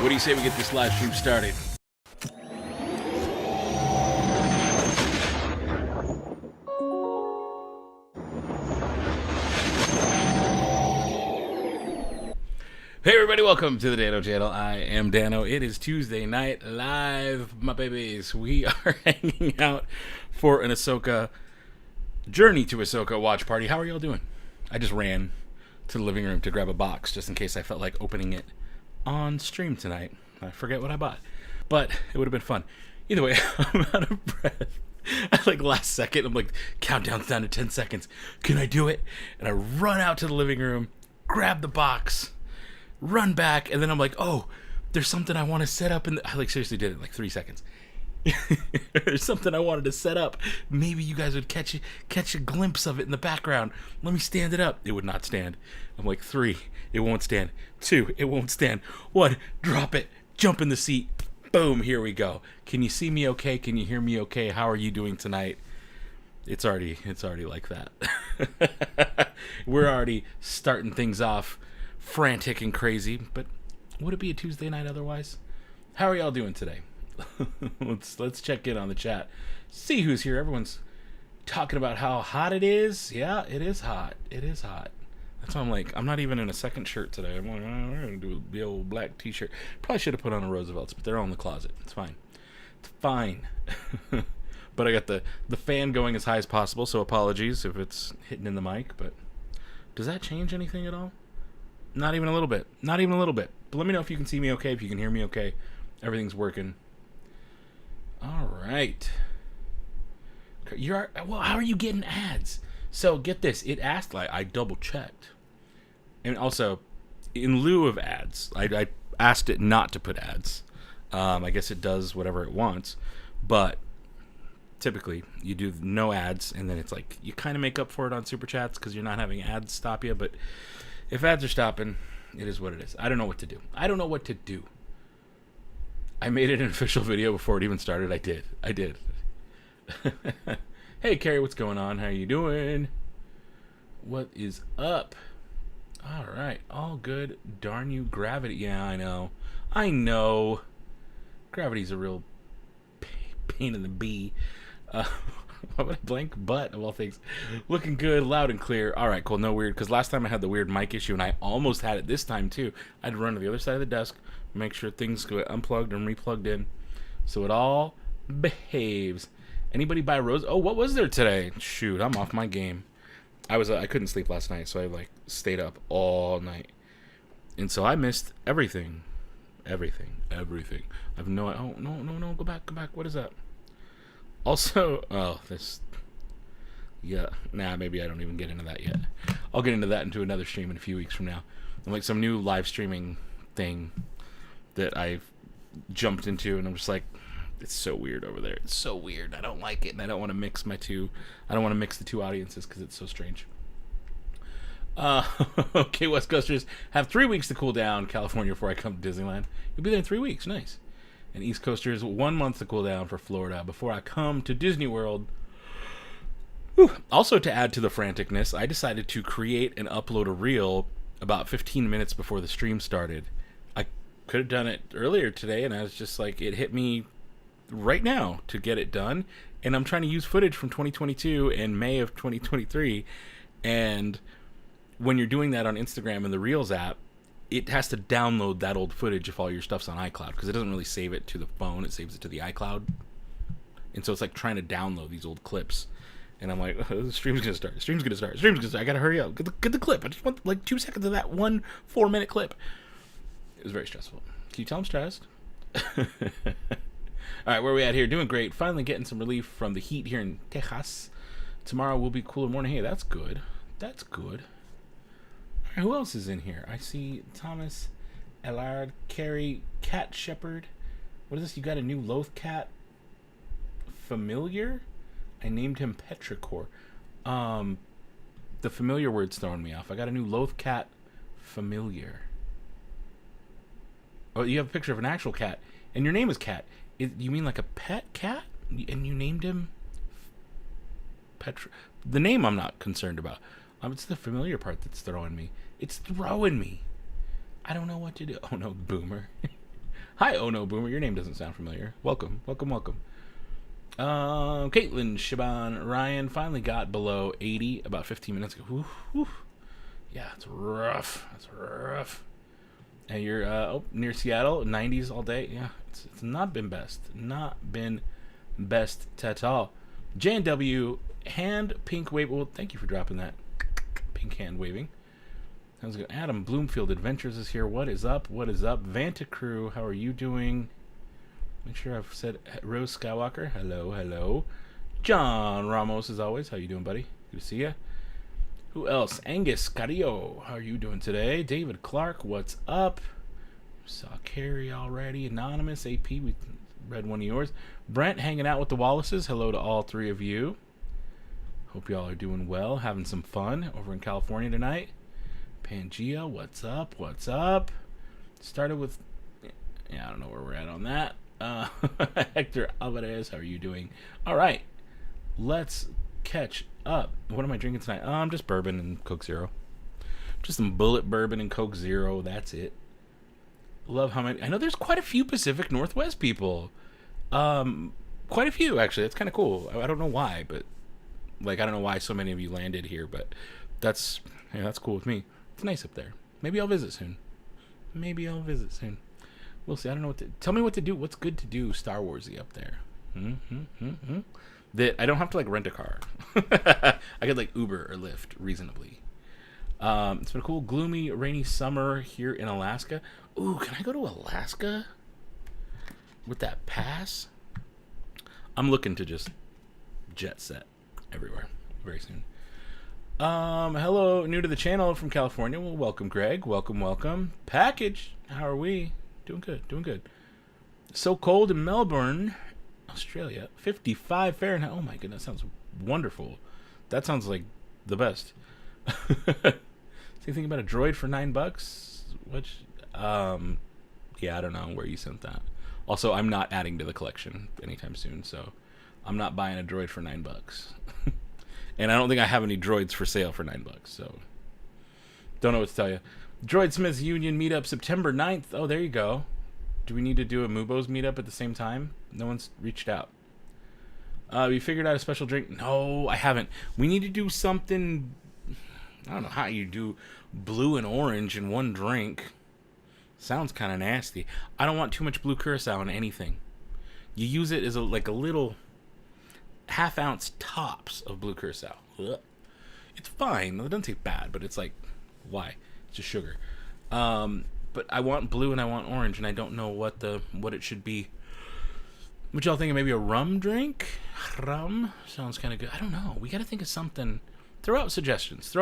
What do you say we get this live stream started? Hey everybody, welcome to the Dano channel. I am Dano. It is Tuesday night live, my babies. We are hanging out for an Ahsoka Journey to Ahsoka watch party. How are y'all doing? I just ran to the living room to grab a box just in case I felt like opening it on stream tonight. I forget what I bought, but it would have been fun. Either way, I'm out of breath. At like last second, I'm like, countdown's down to 10 seconds. Can I do it? And I run out to the living room, grab the box, run back, and then I'm like, oh, there's something I want to set up. And I like seriously did it in like 3 seconds. There's something I wanted to set up. Maybe you guys would catch a glimpse of it in the background. Let me stand it up. It would not stand. I'm like, 3, it won't stand. 2, it won't stand. 1, drop it. Jump in the seat. Boom, here we go. Can you see me okay? Can you hear me okay? How are you doing tonight? It's already like that. We're already starting things off frantic and crazy, but would it be a Tuesday night otherwise? How are y'all doing today? Let's check in on the chat. See who's here. Everyone's talking about how hot it is. Yeah, it is hot. It is hot. That's why I'm like, I'm not even in a second shirt today. I'm like, oh, we're gonna do the old black t-shirt. Probably should have put on a Roosevelt's, but they're all in the closet. It's fine. It's fine. But I got the fan going as high as possible, so apologies if it's hitting in the mic, but does that change anything at all? Not even a little bit. Not even a little bit. But let me know if you can see me okay, if you can hear me okay. Everything's working. All right. Well, how are you getting ads? So get this. It asked, like, I double checked. And also, in lieu of ads, I asked it not to put ads. I guess it does whatever it wants. But typically, you do no ads, and then it's like, you kind of make up for it on Super Chats because you're not having ads stop you. But if ads are stopping, it is what it is. I don't know what to do. I made it an official video before it even started. I did. Hey, Carrie, what's going on? How you doing? What is up? All right. All good. Darn you, Gravity. Yeah, I know. Gravity's a real pain in the bee. Why would I blank butt of all things? Looking good, loud and clear. All right, cool. No weird, because last time I had the weird mic issue, and I almost had it this time, too. I had to run to the other side of the desk, make sure things get unplugged and replugged in, so it all behaves. Anybody buy Rose? Oh, what was there today? Shoot, I'm off my game. I couldn't sleep last night, so I stayed up all night, and so I missed everything. I've no. Oh no! Go back! What is that? Also, maybe I don't even get into that yet. I'll get into that into another stream in a few weeks from now. I'm like some new live streaming thing that I've jumped into, and I'm just like, it's so weird over there. It's so weird. I don't like it, and I don't want to mix the two audiences because it's so strange. Okay, West Coasters have 3 weeks to cool down California before I come to Disneyland. You'll be there in 3 weeks. Nice. And East Coasters 1 month to cool down for Florida before I come to Disney World. Whew. Also, to add to the franticness, I decided to create and upload a reel about 15 minutes before the stream started. I could have done it earlier today, and I was just like, it hit me right now to get it done. And I'm trying to use footage from 2022 and May of 2023. And when you're doing that on Instagram and the Reels app, it has to download that old footage if all your stuff's on iCloud, because it doesn't really save it to the phone. It saves it to the iCloud. And so it's like trying to download these old clips. And I'm like, the stream's going to start. I got to hurry up. Get the clip. I just want 2 seconds of that 1 4-minute clip. It was very stressful. Can you tell I'm stressed? All right, where are we at here? Doing great. Finally getting some relief from the heat here in Texas. Tomorrow will be cooler morning. Hey, that's good. Who else is in here? I see Thomas, Ellard, Carrie, Cat Shepherd. What is this? You got a new Loath Cat familiar? I named him Petrichor. The familiar word's throwing me off. I got a new Loath Cat familiar. Oh, you have a picture of an actual cat, and your name is Cat. You mean like a pet cat? And you named him The name I'm not concerned about. It's the familiar part that's throwing me. I don't know what to do. Oh no, Boomer. Hi, Oh no, Boomer. Your name doesn't sound familiar. Welcome. Caitlin, Shaban, Ryan finally got below 80 about 15 minutes ago. Yeah, it's rough. And you're near Seattle, 90s all day. Yeah, it's not been best. At all. J&W, hand pink wave. Well, thank you for dropping that. Pink hand waving. Sounds good. Adam Bloomfield Adventures is here. What is up? Vanta Crew, how are you doing? Make sure I've said Rose Skywalker. Hello. John Ramos, as always. How you doing, buddy? Good to see you. Who else? Angus Carrillo. How are you doing today? David Clark, what's up? Saw Carrie already. Anonymous AP. Read one of yours. Brent hanging out with the Wallaces. Hello to all three of you. Hope y'all are doing well, having some fun over in California tonight. Pangea, what's up? What's up? Started with, yeah, I don't know where we're at on that. Hector Alvarez, how are you doing? All right, let's catch up. What am I drinking tonight? Just bourbon and Coke Zero. Just some Bullet bourbon and Coke Zero. That's it. Love how many. I know there's quite a few Pacific Northwest people. Quite a few actually. That's kind of cool. I don't know why, but like I don't know why so many of you landed here, but that's cool with me. It's nice up there. Maybe I'll visit soon. We'll see. I don't know what to tell me what to do. What's good to do Star Warsy up there? That I don't have to like rent a car. I could like Uber or Lyft reasonably. It's been a cool, gloomy, rainy summer here in Alaska. Ooh, can I go to Alaska with that pass? I'm looking to just jet set everywhere very soon. Hello, new to the channel from California. Well, welcome, Greg. Welcome. Package, how are we? Doing good. So cold in Melbourne, Australia. 55 Fahrenheit. Oh my goodness, that sounds wonderful. That sounds like the best. Anything about a droid for $9? Which, yeah, I don't know where you sent that. Also, I'm not adding to the collection anytime soon, so I'm not buying a droid for $9. And I don't think I have any droids for sale for $9, so don't know what to tell you. Droidsmiths Union meetup September 9th. Oh, there you go. Do we need to do a Mubo's meetup at the same time? No one's reached out. You figured out a special drink? No, I haven't. We need to do something. I don't know how you do blue and orange in one drink. Sounds kind of nasty. I don't want too much blue curacao in anything. You use it as like a little half-ounce tops of blue curacao. Ugh. It's fine. It doesn't taste bad, but it's like, why? It's just sugar. But I want blue and I want orange, and I don't know what it should be. What y'all think of maybe a rum drink? Rum sounds kind of good. I don't know. We got to think of something. Throw out suggestions.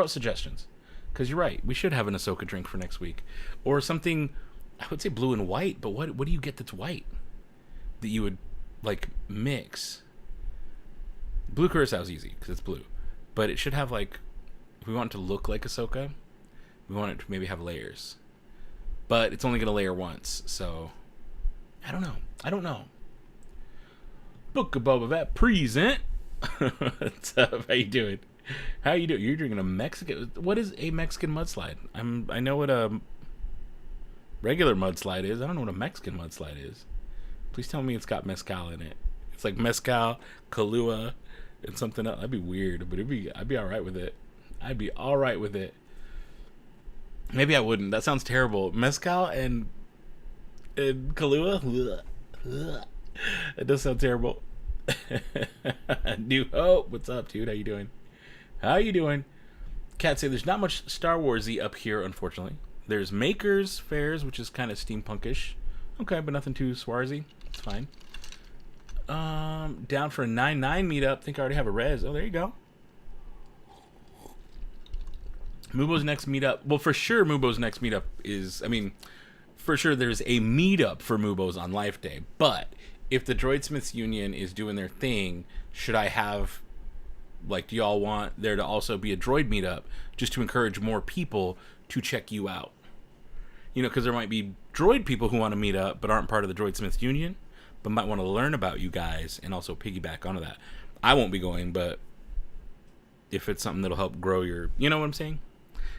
Because you're right. We should have an Ahsoka drink for next week. Or something, I would say blue and white, but what do you get that's white? That you would, like, mix? Blue curacao is easy, because it's blue. But it should have, like, if we want it to look like Ahsoka, we want it to maybe have layers. But it's only going to layer once, so I don't know. Book of Boba Fett present. What's up? How you doing? You're drinking a Mexican. What is a Mexican mudslide? I know what a regular mudslide is. I don't know what a Mexican mudslide is. Please tell me it's got mezcal in it. It's like mezcal, Kahlua, and something else. That'd be weird, but I'd be all right with it. Maybe I wouldn't. That sounds terrible. Mezcal and Kahlua. That does sound terrible. New Hope, what's up, dude? How you doing? Cat say there's not much Star Warsy up here, unfortunately. There's Makers Fairs, which is kind of steampunkish. Okay, but nothing too Swarzy. It's fine. Down for a 9-9 meetup. Think I already have a res. Oh, there you go. Mubo's next meetup. Well, for sure, Mubo's next meetup is. For sure, there's a meetup for Mubo's on Life Day. But if the Droidsmiths Union is doing their thing, should I have, like, do y'all want there to also be a droid meetup just to encourage more people to check you out? You know, because there might be droid people who want to meet up but aren't part of the Droidsmiths Union, but might want to learn about you guys and also piggyback onto that. I won't be going, but if it's something that'll help grow your, you know what I'm saying?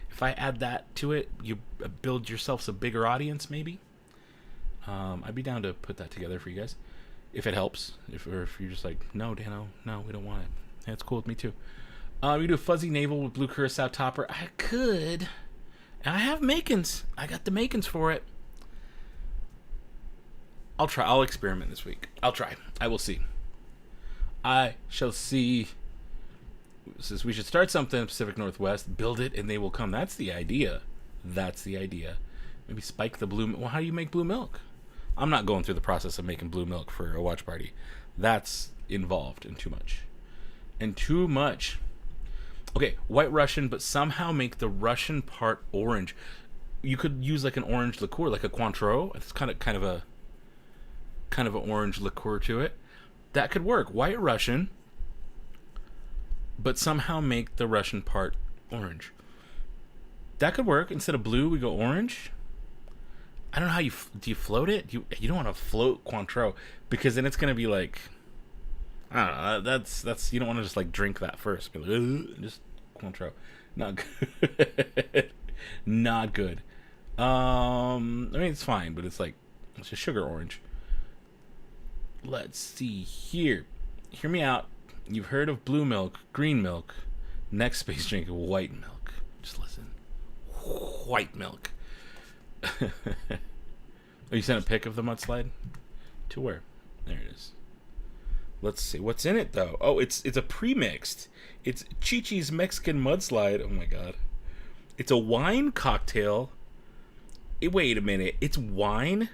If I add that to it, you build yourselves a bigger audience, maybe. I'd be down to put that together for you guys, if it helps. If you're just like, no, Dano, no, we don't want it. That's cool with me too. We do a fuzzy navel with blue curacao topper. I could. I have makins. I got the makins for it. I'll try. I'll experiment this week. I'll try. I will see. I shall see. Says we should start something in Pacific Northwest, build it, and they will come. That's the idea. Maybe spike the blue. Well, how do you make blue milk? I'm not going through the process of making blue milk for a watch party. That's involved and too much. Okay, White Russian, but somehow make the Russian part orange. You could use like an orange liqueur, like a Cointreau. It's kind of a. kind of an orange liqueur to it. That could work. White Russian, but somehow make the Russian part orange. That could work. Instead of blue, we go orange. I don't know how do you float it? You don't want to float Cointreau because then it's gonna be like, I don't know. That's you don't want to just like drink that first. Be like, just Cointreau, not good. Not good. I mean it's fine, but it's like it's a sugar orange. Let's see here. Hear me out. You've heard of blue milk, green milk. Next space drink, white milk. Just listen. White milk. Oh, you sent a pic of the mudslide? To where? There it is. Let's see. What's in it, though? Oh, it's a pre-mixed. It's Chi-Chi's Mexican mudslide. Oh, my God. It's a wine cocktail. Wait a minute. It's wine?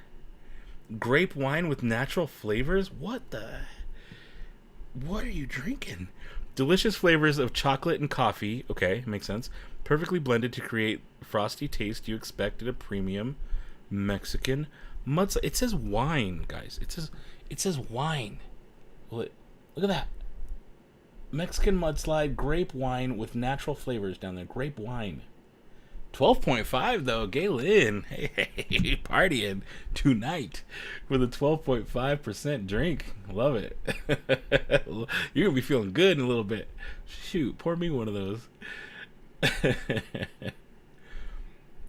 Grape wine with natural flavors? What are you drinking? Delicious flavors of chocolate and coffee. Okay, makes sense. Perfectly blended to create frosty taste you expect at a premium Mexican mudslide. It says wine, guys. It says wine. Look at that. Mexican mudslide, grape wine with natural flavors down there. Grape wine. 12.5 though. Galen. Hey, partying tonight with a 12.5% drink. Love it. You're gonna be feeling good in a little bit. Shoot, pour me one of those.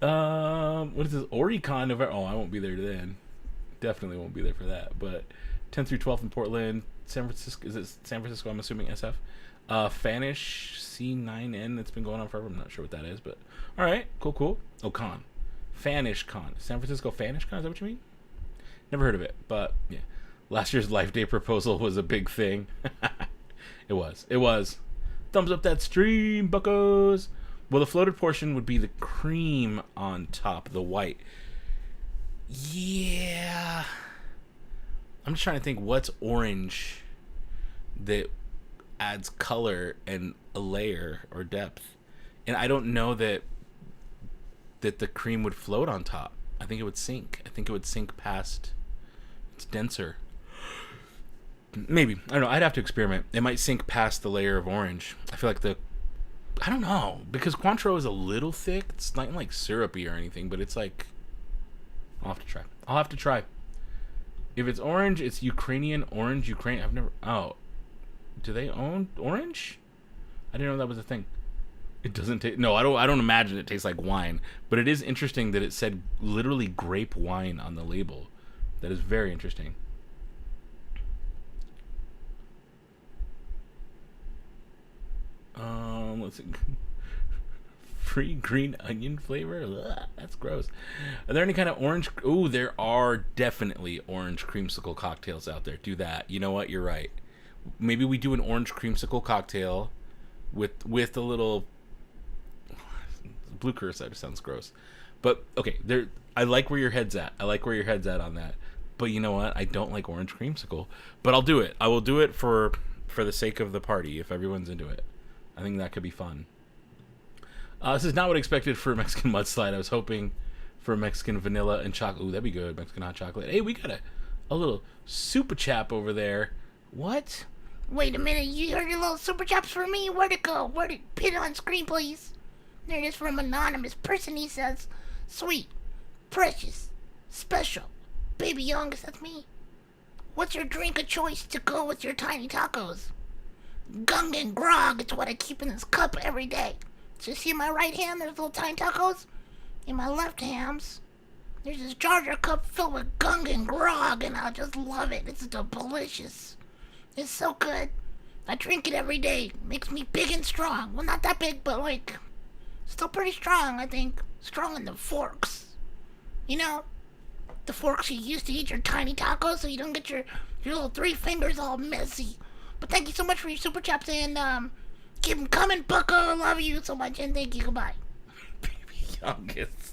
What is this? Oricon November. Oh, I won't be there then. Definitely won't be there for that. But 10th through 12th in Portland, San Francisco. Is it San Francisco? I'm assuming SF. Fanish C9N. That's been going on forever. I'm not sure what that is, but all right, cool. Oh, con. Fanish Con. San Francisco Fanish Con. Is that what you mean? Never heard of it, but yeah. Last year's Life Day proposal was a big thing. It was. Thumbs up that stream, buccos. Well, the floated portion would be the cream on top, the white. Yeah. I'm just trying to think what's orange that adds color and a layer or depth. And I don't know that the cream would float on top. I think it would sink. I think it would sink past. It's denser. Maybe. I don't know. I'd have to experiment. It might sink past the layer of orange. I feel like I don't know. Because Cointreau is a little thick. It's not like syrupy or anything, but it's like... I'll have to try. If it's orange, it's Ukrainian orange. I've never... Oh. Do they own orange? I didn't know that was a thing. It doesn't taste... No, I don't imagine it tastes like wine. But it is interesting that it said literally grape wine on the label. That is very interesting. Let's see. Free green onion flavor? Ugh, that's gross. Are there any kind of orange... Ooh, there are definitely orange creamsicle cocktails out there. Do that. You know what? You're right. Maybe we do an orange creamsicle cocktail with a little... Blue curacao sounds gross. But, okay, I like where your head's at. on that. But you know what? I don't like orange creamsicle. But I'll do it. I will do it for the sake of the party, if everyone's into it. I think that could be fun. This is not what I expected for Mexican mudslide. I was hoping for Mexican vanilla and chocolate. Ooh, that'd be good. Mexican hot chocolate. Hey, we got a little super chap over there. What? Wait a minute. You heard your little super chaps for me? Where'd it go? Where'd it pin on screen, please? There it is from an anonymous person. He says, sweet, precious, special, baby youngest, that's me. What's your drink of choice to go with your tiny tacos? Gungan grog, it's what I keep in this cup every day. So you see in my right hand, there's little tiny tacos. In my left hands, there's this Jar Jar cup filled with Gungan grog, and I just love it. It's delicious. It's so good. I drink it every day. Makes me big and strong. Well, not that big, but like, still pretty strong, I think. Strong in the forks. You know, the forks you use to eat your tiny tacos so you don't get your little 3 fingers all messy. But thank you so much for your super chaps, and keep them coming, bucko. I love you so much, and thank you. Goodbye. Baby youngest.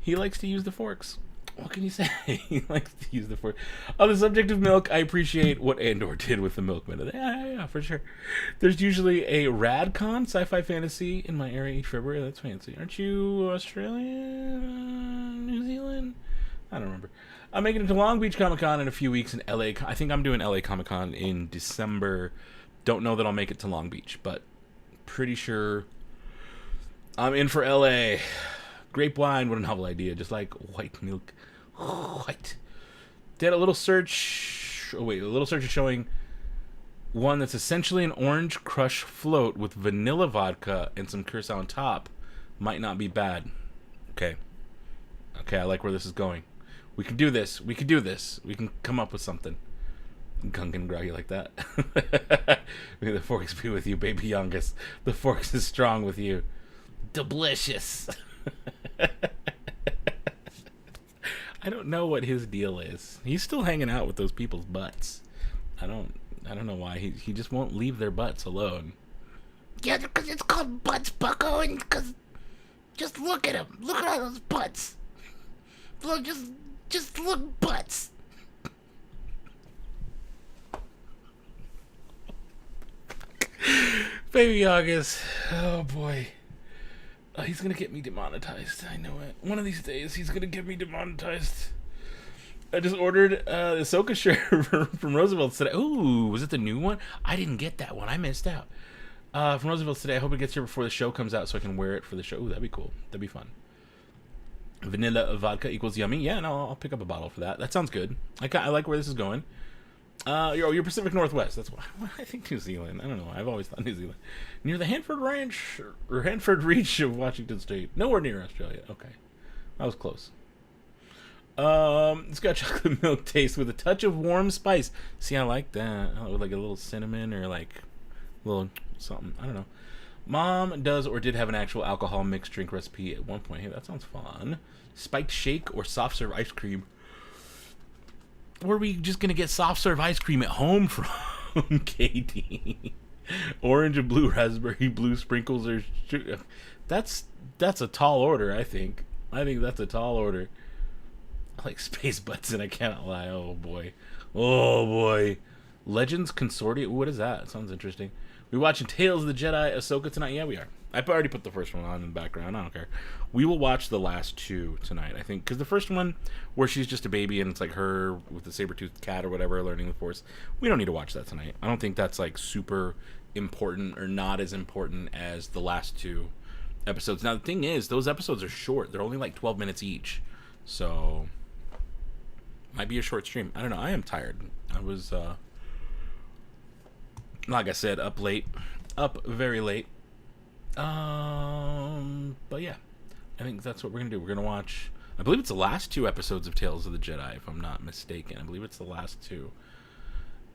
He likes to use the forks. What can you say? He likes to use the fork. On the subject of milk, I appreciate what Andor did with the milkman. Yeah, for sure. There's usually a RadCon, sci-fi fantasy, in my area each February. That's fancy. Aren't you Australia? New Zealand? I don't remember. I'm making it to Long Beach Comic Con in a few weeks in LA. I think I'm doing LA Comic Con in December. Don't know that I'll make it to Long Beach, but pretty sure I'm in for LA. Grape wine, what a novel idea. Just like white milk. White. They had a little search. Oh, wait. A little search is showing one that's essentially an orange crush float with vanilla vodka and some curacao on top. Might not be bad. Okay. Okay, I like where this is going. We can do this. We can do this. We can come up with something. Gungan groggy like that. May the forks be with you, baby youngest. The forks is strong with you. Delicious. I don't know what his deal is. He's still hanging out with those people's butts. I don't know why. He just won't leave their butts alone. Yeah, because it's called butts, bucko, and because just look at him. Look at all those butts. Look, just look butts. Baby August. Oh boy. He's gonna get me demonetized. I know it. One of these days, he's gonna get me demonetized. I just ordered Ahsoka shirt from Roosevelt's today. Ooh, was it the new one? I didn't get that one. I missed out. From Roosevelt's today. I hope it gets here before the show comes out so I can wear it for the show. Ooh, that'd be cool. That'd be fun. Vanilla vodka equals yummy. Yeah, no, I'll pick up a bottle for that. That sounds good. I like where this is going. You're Pacific Northwest. That's why I think New Zealand. I don't know. I've always thought New Zealand. Near the Hanford Ranch or Hanford Reach of Washington State. Nowhere near Australia. Okay. That was close. It's got chocolate milk taste with a touch of warm spice. See, I like that. With like a little cinnamon or like a little something. I don't know. Mom does or did have an actual alcohol mixed drink recipe at one point. Hey, that sounds fun. Spiked shake or soft serve ice cream. Or are we just going to get soft serve ice cream at home from Katie? Orange and blue raspberry, blue sprinkles or that's a tall order, I think. I think that's a tall order. I like space butts and I cannot lie. Oh boy. Oh boy. Legends Consortium. Ooh, what is that? Sounds interesting. We watching Tales of the Jedi Ahsoka tonight? Yeah, we are. I already put the first one on in the background. I don't care. We will watch the last two tonight, I think. Because the first one, where she's just a baby and it's like her with the saber-toothed cat or whatever, learning the Force, we don't need to watch that tonight. I don't think that's like super important or not as important as the last two episodes. Now, the thing is, those episodes are short. They're only like 12 minutes each. So, might be a short stream. I don't know. I am tired. I was, like I said, up late. Up very late. But yeah, I think that's what we're gonna do. We're gonna watch, I believe it's the last two episodes of Tales of the Jedi, if I'm not mistaken. I believe it's the last two.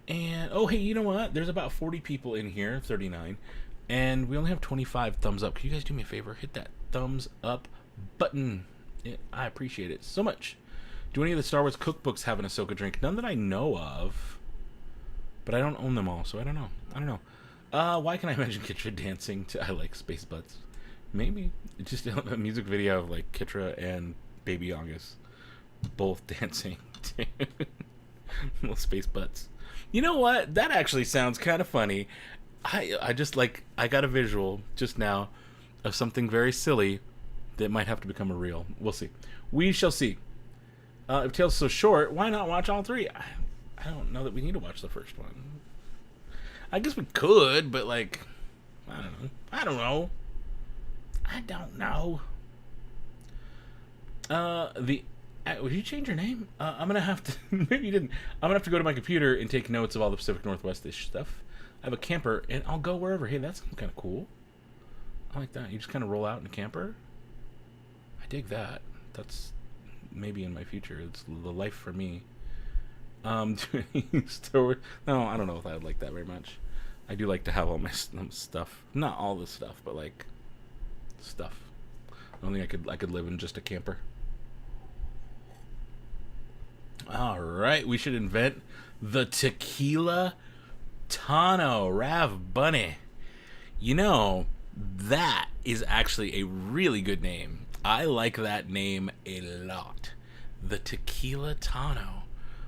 And oh hey, you know what? There's about 40 people in here, 39, and we only have 25 thumbs up. Can you guys do me a favor? Hit that thumbs up button. I appreciate it so much. Do any of the Star Wars cookbooks have an Ahsoka drink? None that I know of, but I don't own them all, so I don't know. Why can I imagine Kitra dancing to I Like Space Butts? Maybe. It's just a music video of like Kitra and Baby August both dancing to little space butts. You know what? That actually sounds kind of funny. I just like, I got a visual just now of something very silly that might have to become a reel. We'll see. We shall see. If Tales is so short, why not watch all three? I don't know that we need to watch the first one. I guess we could, but like, I don't know. Would you change your name? I'm gonna have to. Maybe you didn't. I'm gonna have to go to my computer and take notes of all the Pacific Northwest-ish stuff. I have a camper, and I'll go wherever. Hey, that's kind of cool. I like that. You just kind of roll out in a camper. I dig that. That's maybe in my future. It's the life for me. Star Wars. No, I don't know if I would like that very much. I do like to have all my stuff. Not all the stuff, but like stuff. I don't think I could live in just a camper. All right, we should invent the tequila Tano Rav Bunny. You know, that is actually a really good name. I like that name a lot. The tequila Tano.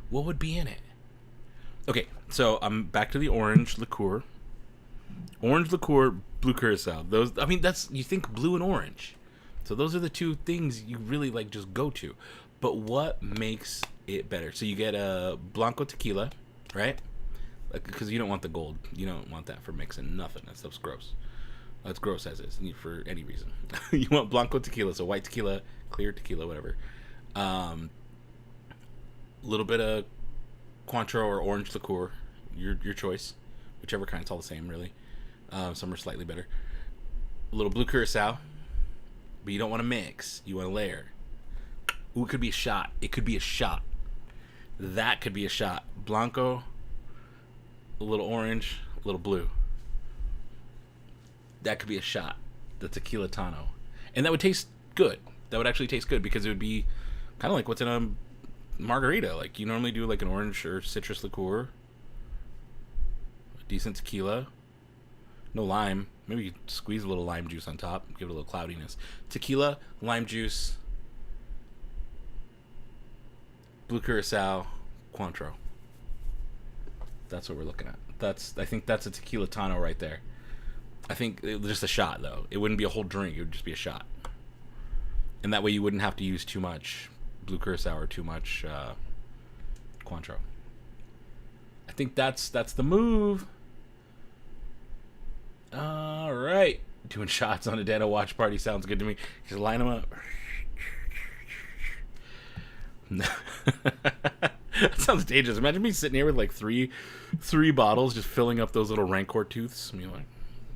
What would be in it? Okay, so I'm back to the orange liqueur. Orange liqueur, blue curacao. Those, I mean, that's, you think blue and orange. So those are the two things you really like just go to. But what makes it better? So you get a Blanco tequila, right? Because you don't want the gold. You don't want that for mixing nothing. That stuff's gross. That's gross as is for any reason. You want Blanco tequila, so white tequila, clear tequila, whatever. Little bit of Cointreau or orange liqueur, your choice, whichever kind. It's all the same, really. Some are slightly better. A little blue curacao, but you don't want to mix. You want to layer. Ooh, it could be a shot. It could be a shot. That could be a shot. Blanco, a little orange, a little blue. That could be a shot. The tequila tano. And that would taste good. That would actually taste good because it would be kind of like what's in a margarita. Like you normally do like an orange or citrus liqueur. A decent tequila. No lime. Maybe you squeeze a little lime juice on top. Give it a little cloudiness. Tequila, lime juice, blue curacao, Cointreau. That's what we're looking at. I think that's a tequila tano right there. I think just a shot though. It wouldn't be a whole drink. It would just be a shot. And that way you wouldn't have to use too much blue curacao or too much Cointreau. I think that's the move. All right. Doing shots on a Dano watch party sounds good to me. Just line them up. That sounds dangerous. Imagine me sitting here with like three bottles just filling up those little Rancor tooths. And you're like,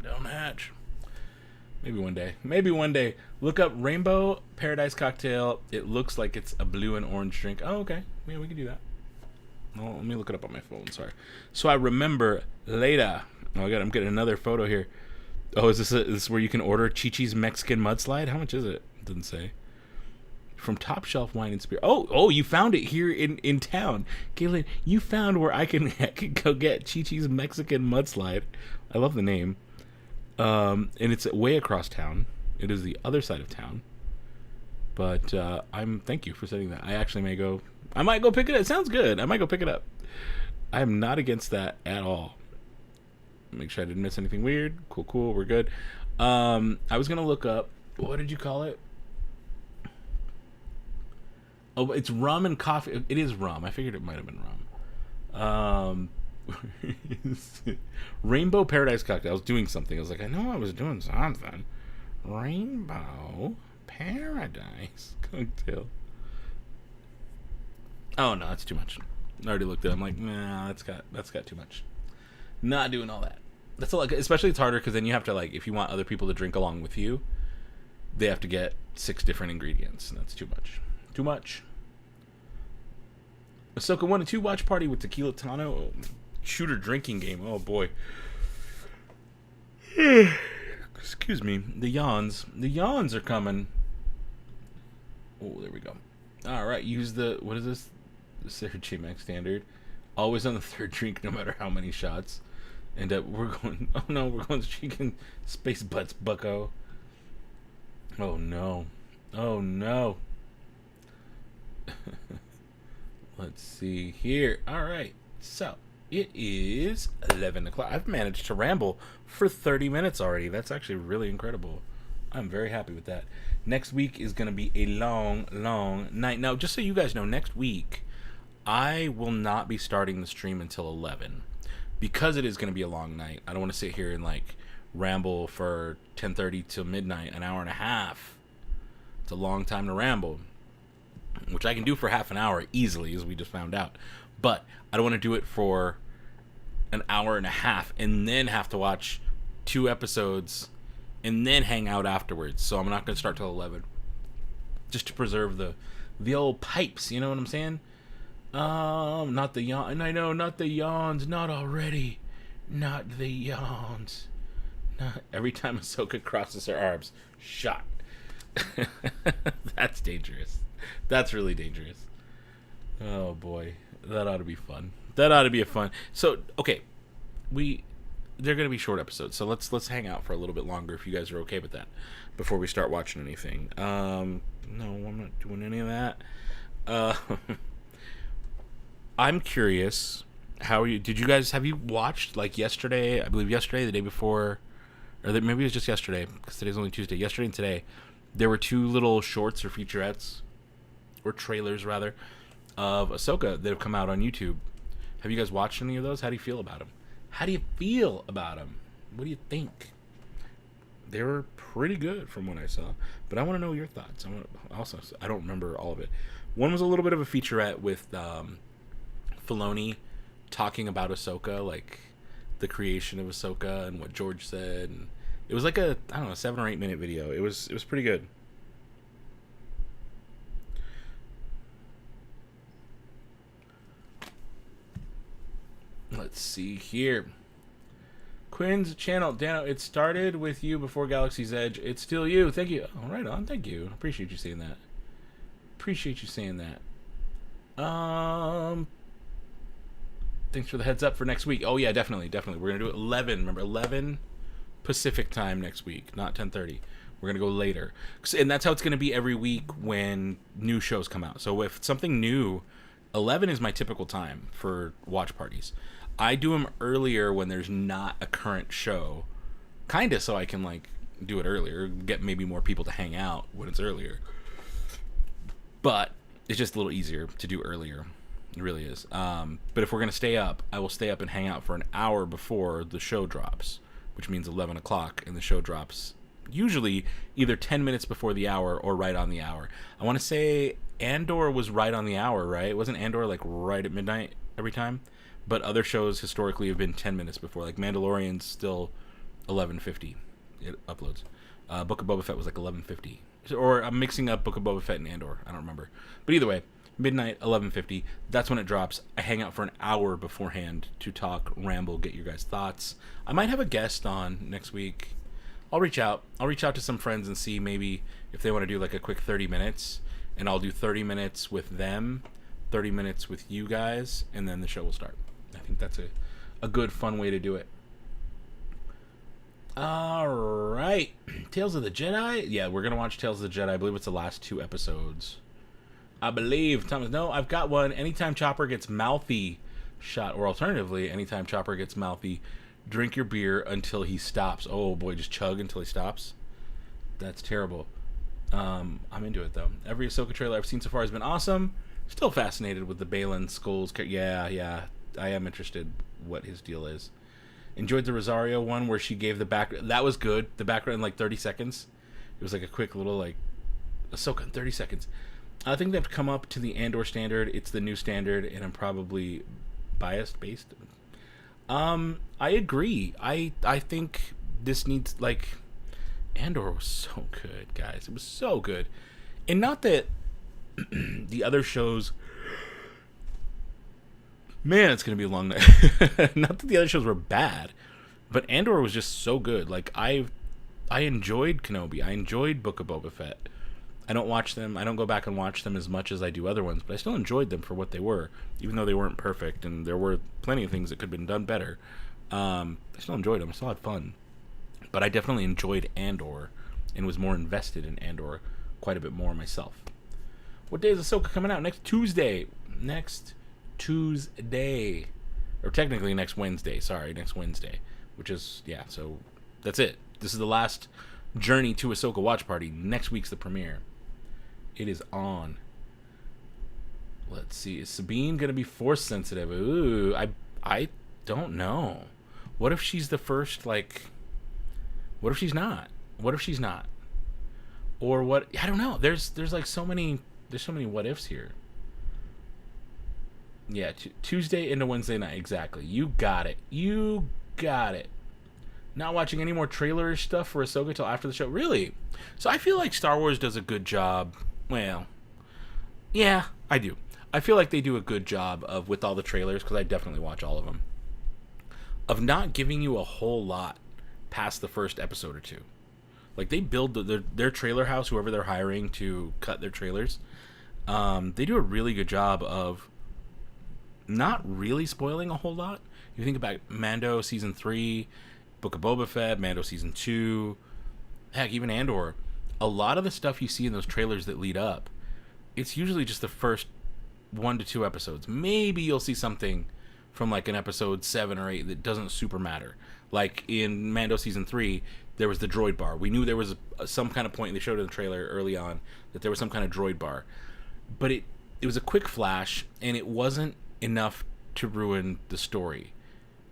don't hatch. Maybe one day. Look up Rainbow Paradise Cocktail. It looks like it's a blue and orange drink. Oh, okay. Yeah, we can do that. Oh, let me look it up on my phone. Sorry. So I remember later. Oh my God, I'm getting another photo here. Oh, is this where you can order Chi-Chi's Mexican Mudslide? How much is it? It doesn't say. From Top Shelf Wine and Spirit. Oh, you found it here in town. Caitlin, you found where I can go get Chi-Chi's Mexican Mudslide. I love the name. And it's way across town. It is the other side of town. But thank you for saying that. I might go pick it up. It sounds good. I might go pick it up. I am not against that at all. Make sure I didn't miss anything weird. Cool. We're good. I was gonna look up. What did you call it? Oh, it's rum and coffee. It is rum. I figured it might have been rum. Rainbow Paradise Cocktail. I was doing something. I was like, I know I was doing something. Rainbow Paradise Cocktail. Oh no, that's too much. I already looked at it. I'm like, nah, that's got too much. Not doing all that. That's a lot. Especially it's harder because then you have to, like, if you want other people to drink along with you, they have to get 6 different ingredients, and that's too much. Too much. Ahsoka 1-2 watch party with Tequila Tano. Shooter drinking game. Oh boy. Excuse me. The yawns are coming. Oh, there we go. All right. Use what is this? The Sarah J. Max standard. Always on the third drink, no matter how many shots. And we're going chicken space butts, bucko. Oh no. Let's see here. All right. So it is 11 o'clock. I've managed to ramble for 30 minutes already. That's actually really incredible. I'm very happy with that. Next week is going to be a long night. Now, just so you guys know, next week I will not be starting the stream until 11 because it is going to be a long night. I don't want to sit here and like ramble for 10:30 till midnight, an hour and a half. It's a long time to ramble, which I can do for half an hour easily, as we just found out. But I don't want to do it for an hour and a half and then have to watch 2 episodes and then hang out afterwards. So I'm not going to start till 11, just to preserve the old pipes. You know what I'm saying? Not the yawn. I know, not the yawns. Not already. Not the yawns. Not every time Ahsoka crosses her arms. Shot. That's dangerous. That's really dangerous. Oh boy, that ought to be fun. That ought to be a fun. So okay, they're gonna be short episodes. So let's hang out for a little bit longer if you guys are okay with that before we start watching anything. No, I'm not doing any of that. I'm curious. Have you watched like yesterday? I believe yesterday, the day before, or maybe it was just yesterday because today's only Tuesday. Yesterday and today, there were 2 little shorts or featurettes or trailers rather, of Ahsoka that have come out on YouTube. Have you guys watched any of those? How do you feel about them? How do you feel about them? What do you think? They were pretty good from what I saw, but I want to know your thoughts. I don't remember all of it. One was a little bit of a featurette with Filoni talking about Ahsoka, like the creation of Ahsoka and what George said, and it was like a 7 or 8 minute video. It was pretty good. Let's see here. Quinn's channel, Dano, it started with you before Galaxy's Edge. It's still you. Thank you. Oh, right on. Thank you. Appreciate you saying that. Thanks for the heads up for next week. Oh yeah, definitely. We're gonna do it 11. Remember, 11 Pacific time next week, not 10:30. We're gonna go later, and that's how it's gonna be every week when new shows come out. So if something new, 11 is my typical time for watch parties. I do them earlier when there's not a current show, kind of so I can like do it earlier, get maybe more people to hang out when it's earlier. But it's just a little easier to do earlier. It really is. But if we're going to stay up, I will stay up and hang out for an hour before the show drops, which means 11 o'clock, and the show drops usually either 10 minutes before the hour or right on the hour. I want to say Andor was right on the hour, right? Wasn't Andor like right at midnight every time? But other shows historically have been 10 minutes before. Like Mandalorian's still 11:50. It uploads. Book of Boba Fett was like 11:50. Or I'm mixing up Book of Boba Fett and Andor. I don't remember. But either way, midnight, 11:50. That's when it drops. I hang out for an hour beforehand to talk, ramble, get your guys' thoughts. I might have a guest on next week. I'll reach out. I'll reach out to some friends and see maybe if they want to do like a quick 30 minutes. And I'll do 30 minutes with them, 30 minutes with you guys, and then the show will start. I think that's a good, fun way to do it. All right. Tales of the Jedi? Yeah, we're going to watch Tales of the Jedi. I believe it's the last 2 episodes. I believe. Thomas, no, I've got one. Anytime Chopper gets mouthy shot, or alternatively, anytime Chopper gets mouthy, drink your beer until he stops. Oh, boy, just chug until he stops. That's terrible. I'm into it, though. Every Ahsoka trailer I've seen so far has been awesome. Still fascinated with the Balin Skulls. Yeah. I am interested what his deal is. Enjoyed the Rosario one where she gave the back. That was good. The background in like 30 seconds. It was like a quick little like Ahsoka in 30 seconds. I think they've come up to the Andor standard. It's the new standard, and I'm probably based. I agree. I think this needs like Andor was so good, guys. It was so good, and not that the other shows. Man, it's going to be a long night. Not that the other shows were bad, but Andor was just so good. Like, I enjoyed Kenobi. I enjoyed Book of Boba Fett. I don't watch them. I don't go back and watch them as much as I do other ones, but I still enjoyed them for what they were, even though they weren't perfect, and there were plenty of things that could have been done better. I still enjoyed them. I still had fun. But I definitely enjoyed Andor and was more invested in Andor quite a bit more myself. What day is Ahsoka coming out? Next Tuesday. Or technically next Wednesday. Which is, so that's it. This is the last journey to Ahsoka watch party. Next week's the premiere. It is on. Let's see. Is Sabine going to be force sensitive? Ooh, I don't know. What if she's the first, what if she's not? Or what? I don't know. There's so many what ifs here. Yeah, Tuesday into Wednesday night. Exactly. You got it. Not watching any more trailer stuff for Ahsoka till after the show. Really? So I feel like Star Wars does a good job. Well, yeah, I do. I feel like they do a good job of, with all the trailers, because I definitely watch all of them, of not giving you a whole lot past the first episode or two. Like, they build their trailer house, whoever they're hiring to cut their trailers. They do a really good job of not really spoiling a whole lot. You think about Mando Season 3, Book of Boba Fett, Mando Season 2, heck, even Andor. A lot of the stuff you see in those trailers that lead up, it's usually just the first 1 to 2 episodes. Maybe you'll see something from like an episode 7 or 8 that doesn't super matter. Like in Mando Season 3, there was the droid bar. We knew there was some kind of point, they showed in the trailer early on, that there was some kind of droid bar. but it was a quick flash, and it wasn't enough to ruin the story,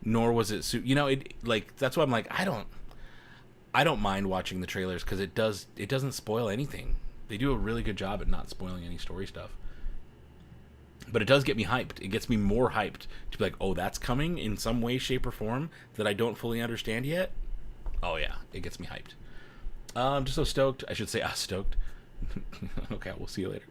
nor was it it like, that's why I'm like, I don't mind watching the trailers, because it doesn't spoil anything. They do a really good job at not spoiling any story stuff. But it does get me hyped. It gets me more hyped to be like, oh, that's coming in some way, shape, or form that I don't fully understand yet. Oh yeah, it gets me hyped. I'm just so stoked. I should say, stoked. Okay, we'll see you later.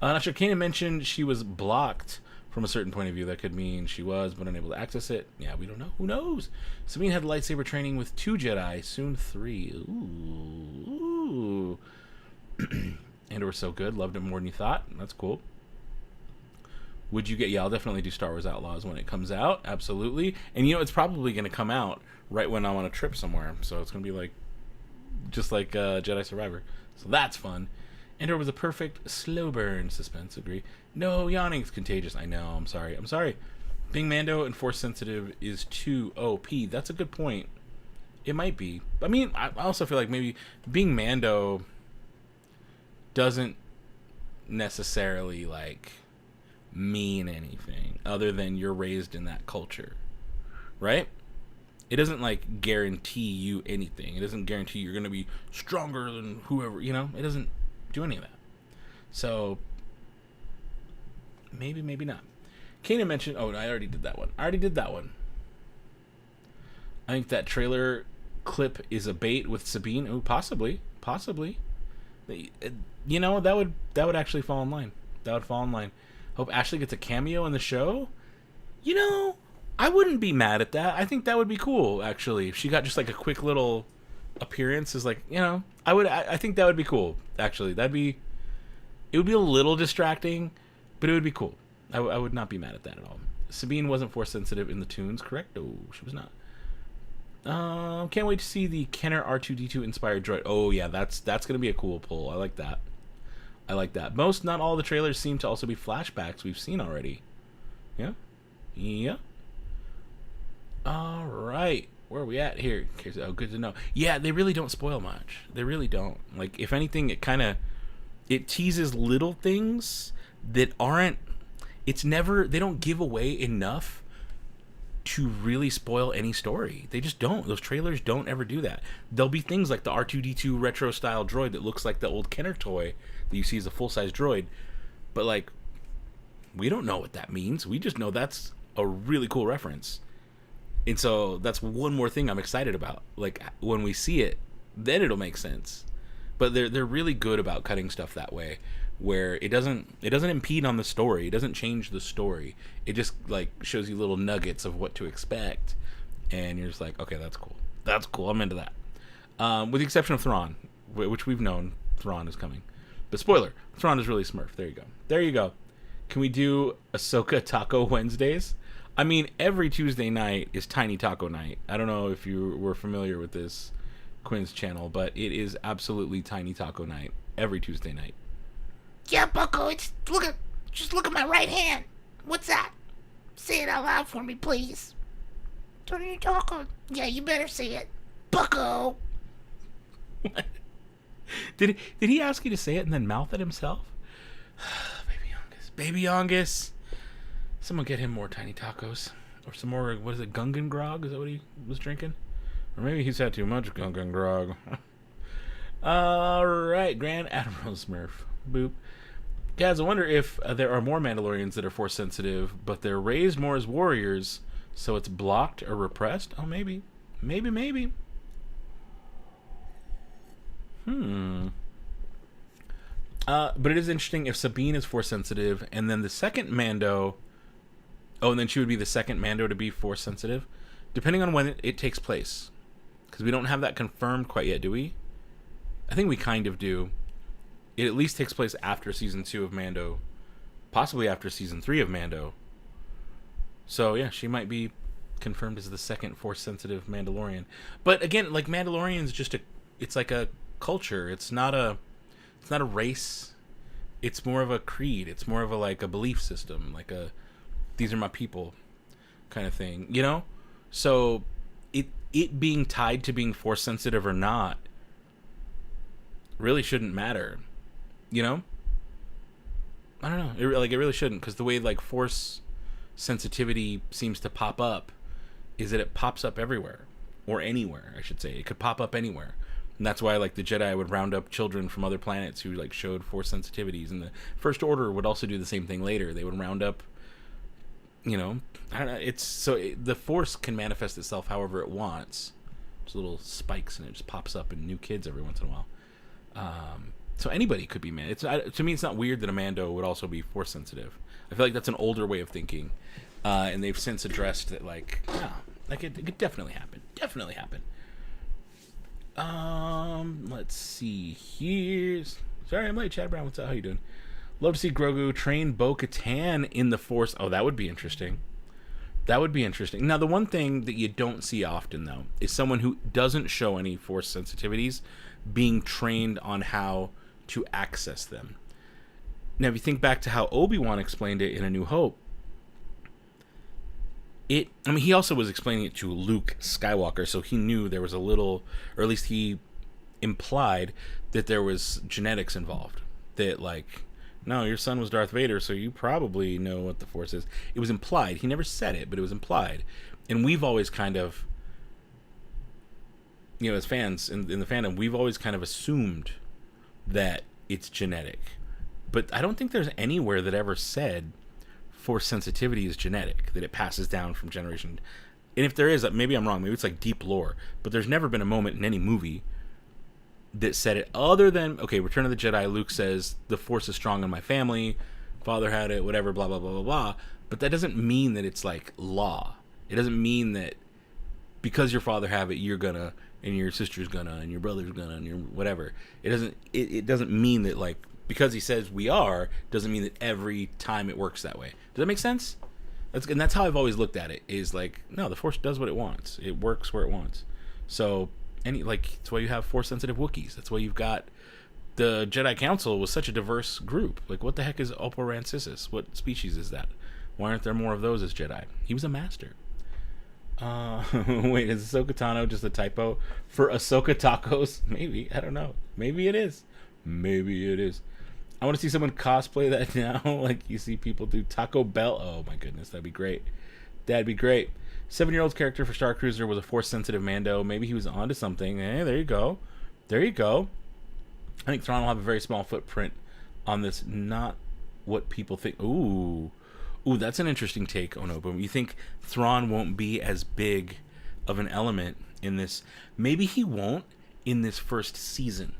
Not sure. Kanan mentioned she was blocked from a certain point of view. That could mean she was, but unable to access it. Yeah, we don't know. Who knows? Sabine had lightsaber training with 2 Jedi, soon 3. Ooh. And it was so good. Loved it more than you thought. That's cool. Would you get... Yeah, I'll definitely do Star Wars Outlaws when it comes out. Absolutely. And it's probably going to come out right when I'm on a trip somewhere. So it's going to be like... just like Jedi Survivor. So that's fun. And it was a perfect slow burn. Suspense, agree. No, yawning's contagious. I know. I'm sorry. Being Mando and Force sensitive is too OP. That's a good point. It might be. I mean, I also feel like maybe being Mando doesn't necessarily like mean anything other than you're raised in that culture, right? It doesn't like guarantee you anything. It doesn't guarantee you're going to be stronger than whoever, it doesn't do any of that. So maybe not. Kanan mentioned, oh, I already did that one. I think that trailer clip is a bait with Sabine. Oh, possibly. That would actually fall in line. Hope Ashley gets a cameo in the show. I wouldn't be mad at that. I think that would be cool, actually. If she got just like a quick little appearance, is like, I think that would be cool, actually. It would be a little distracting, but it would be cool. I would not be mad at that at all. Sabine wasn't Force sensitive in the tunes, correct? No, she was not. Can't wait to see the Kenner R2-D2 inspired droid. Oh yeah, that's gonna be a cool pull. I like that. Most, not all, the trailers seem to also be flashbacks we've seen already. Yeah. All right, where are we at here? Oh, good to know. Yeah, they really don't spoil much. They really don't. Like, if anything, it teases little things that aren't. They don't give away enough to really spoil any story. They just don't. Those trailers don't ever do that. There'll be things like the R2-D2 retro style droid that looks like the old Kenner toy that you see as a full size droid, but like, we don't know what that means. We just know that's a really cool reference. And so that's one more thing I'm excited about. Like, when we see it, then it'll make sense. But they're really good about cutting stuff that way, where it doesn't impede on the story. It doesn't change the story. It just like shows you little nuggets of what to expect, and you're just like, okay, that's cool. That's cool. I'm into that. With the exception of Thrawn, which we've known Thrawn is coming. But spoiler, Thrawn is really Smurf. There you go. Can we do Ahsoka Taco Wednesdays? I mean, every Tuesday night is Tiny Taco Night. I don't know if you were familiar with this Quinn's channel, but it is absolutely Tiny Taco Night every Tuesday night. Yeah, Bucko, just look at my right hand. What's that? Say it out loud for me, please. Tiny Taco. Yeah, you better say it. Bucko. What? Did he ask you to say it and then mouth it himself? Baby Yongus. Someone get him more Tiny Tacos. Or some more, what is it, Gungan Grog? Is that what he was drinking? Or maybe he's had too much Gungan Grog. Alright, Grand Admiral Smurf. Boop. Guys, I wonder if there are more Mandalorians that are Force sensitive, but they're raised more as warriors, so it's blocked or repressed? Oh, maybe. Maybe. But it is interesting if Sabine is Force sensitive, and then the second Mando... Oh, and then she would be the second Mando to be Force sensitive, depending on when it takes place. Because we don't have that confirmed quite yet, do we? I think we kind of do. It at least takes place after Season 2 of Mando. Possibly after Season 3 of Mando. So, yeah, she might be confirmed as the second Force-sensitive Mandalorian. But, again, like, Mandalorian's just it's like a culture. It's not a race. It's more of a creed. It's more of a belief system. Like these are my people kind of thing. You know? So, it being tied to being Force-sensitive or not really shouldn't matter. You know? I don't know. It really shouldn't, because the way like force sensitivity seems to pop up is that it pops up everywhere, or anywhere, I should say. It could pop up anywhere. And that's why like the Jedi would round up children from other planets who like showed force sensitivities, and the First Order would also do the same thing later. They would round up, you know, I don't know. It's so the force can manifest itself however it wants. There's little spikes, and it just pops up in new kids every once in a while. So anybody could be man. It's to me, it's not weird that a Mando would also be force sensitive. I feel like that's an older way of thinking, and they've since addressed that. Like, yeah, like it could definitely happen. Definitely happen. Let's see. Here's sorry, I'm late. Chad Brown, what's up? How you doing? Love to see Grogu train Bo-Katan in the Force. Oh, that would be interesting. That would be interesting. Now, the one thing that you don't see often, though, is someone who doesn't show any Force sensitivities being trained on how to access them. Now, if you think back to how Obi-Wan explained it in A New Hope, he also was explaining it to Luke Skywalker, so he knew there was a little, or at least he implied that there was genetics involved. That, like, no, your son was Darth Vader, so you probably know what the Force is. It was implied. He never said it, but it was implied. And we've always kind of, you know, as fans in the fandom, we've always kind of assumed that it's genetic. But I don't think there's anywhere that ever said Force sensitivity is genetic, that it passes down from generation. And if there is, maybe I'm wrong, maybe it's like deep lore, but there's never been a moment in any movie that said it, other than, okay, Return of the Jedi, Luke says, the Force is strong in my family, father had it, whatever, blah, blah, blah, blah, blah. But that doesn't mean that it's like law. It doesn't mean that because your father have it, you're gonna, and your sister's gonna, and your brother's gonna, and your whatever. It doesn't mean that, like, because he says we are, doesn't mean that every time it works that way. Does that make sense? That's how I've always looked at it, is like, no, the Force does what it wants. It works where it wants. So, that's why you have Force-sensitive Wookiees. That's why you've got the Jedi Council was such a diverse group. Like, what the heck is Operansissus? What species is that? Why aren't there more of those as Jedi? He was a master. Wait, is Ahsoka Tano just a typo for Ahsoka Tacos? Maybe. I don't know. Maybe it is. Maybe it is. I want to see someone cosplay that now. Like, you see people do Taco Bell. Oh, my goodness. That'd be great. That'd be great. 7-year-old's character for Star Cruiser was a Force-sensitive Mando. Maybe he was onto something. Hey, there you go. There you go. I think Thrawn will have a very small footprint on this. Not what people think. Ooh, that's an interesting take, Onobu. You think Thrawn won't be as big of an element in this? Maybe he won't in this first season.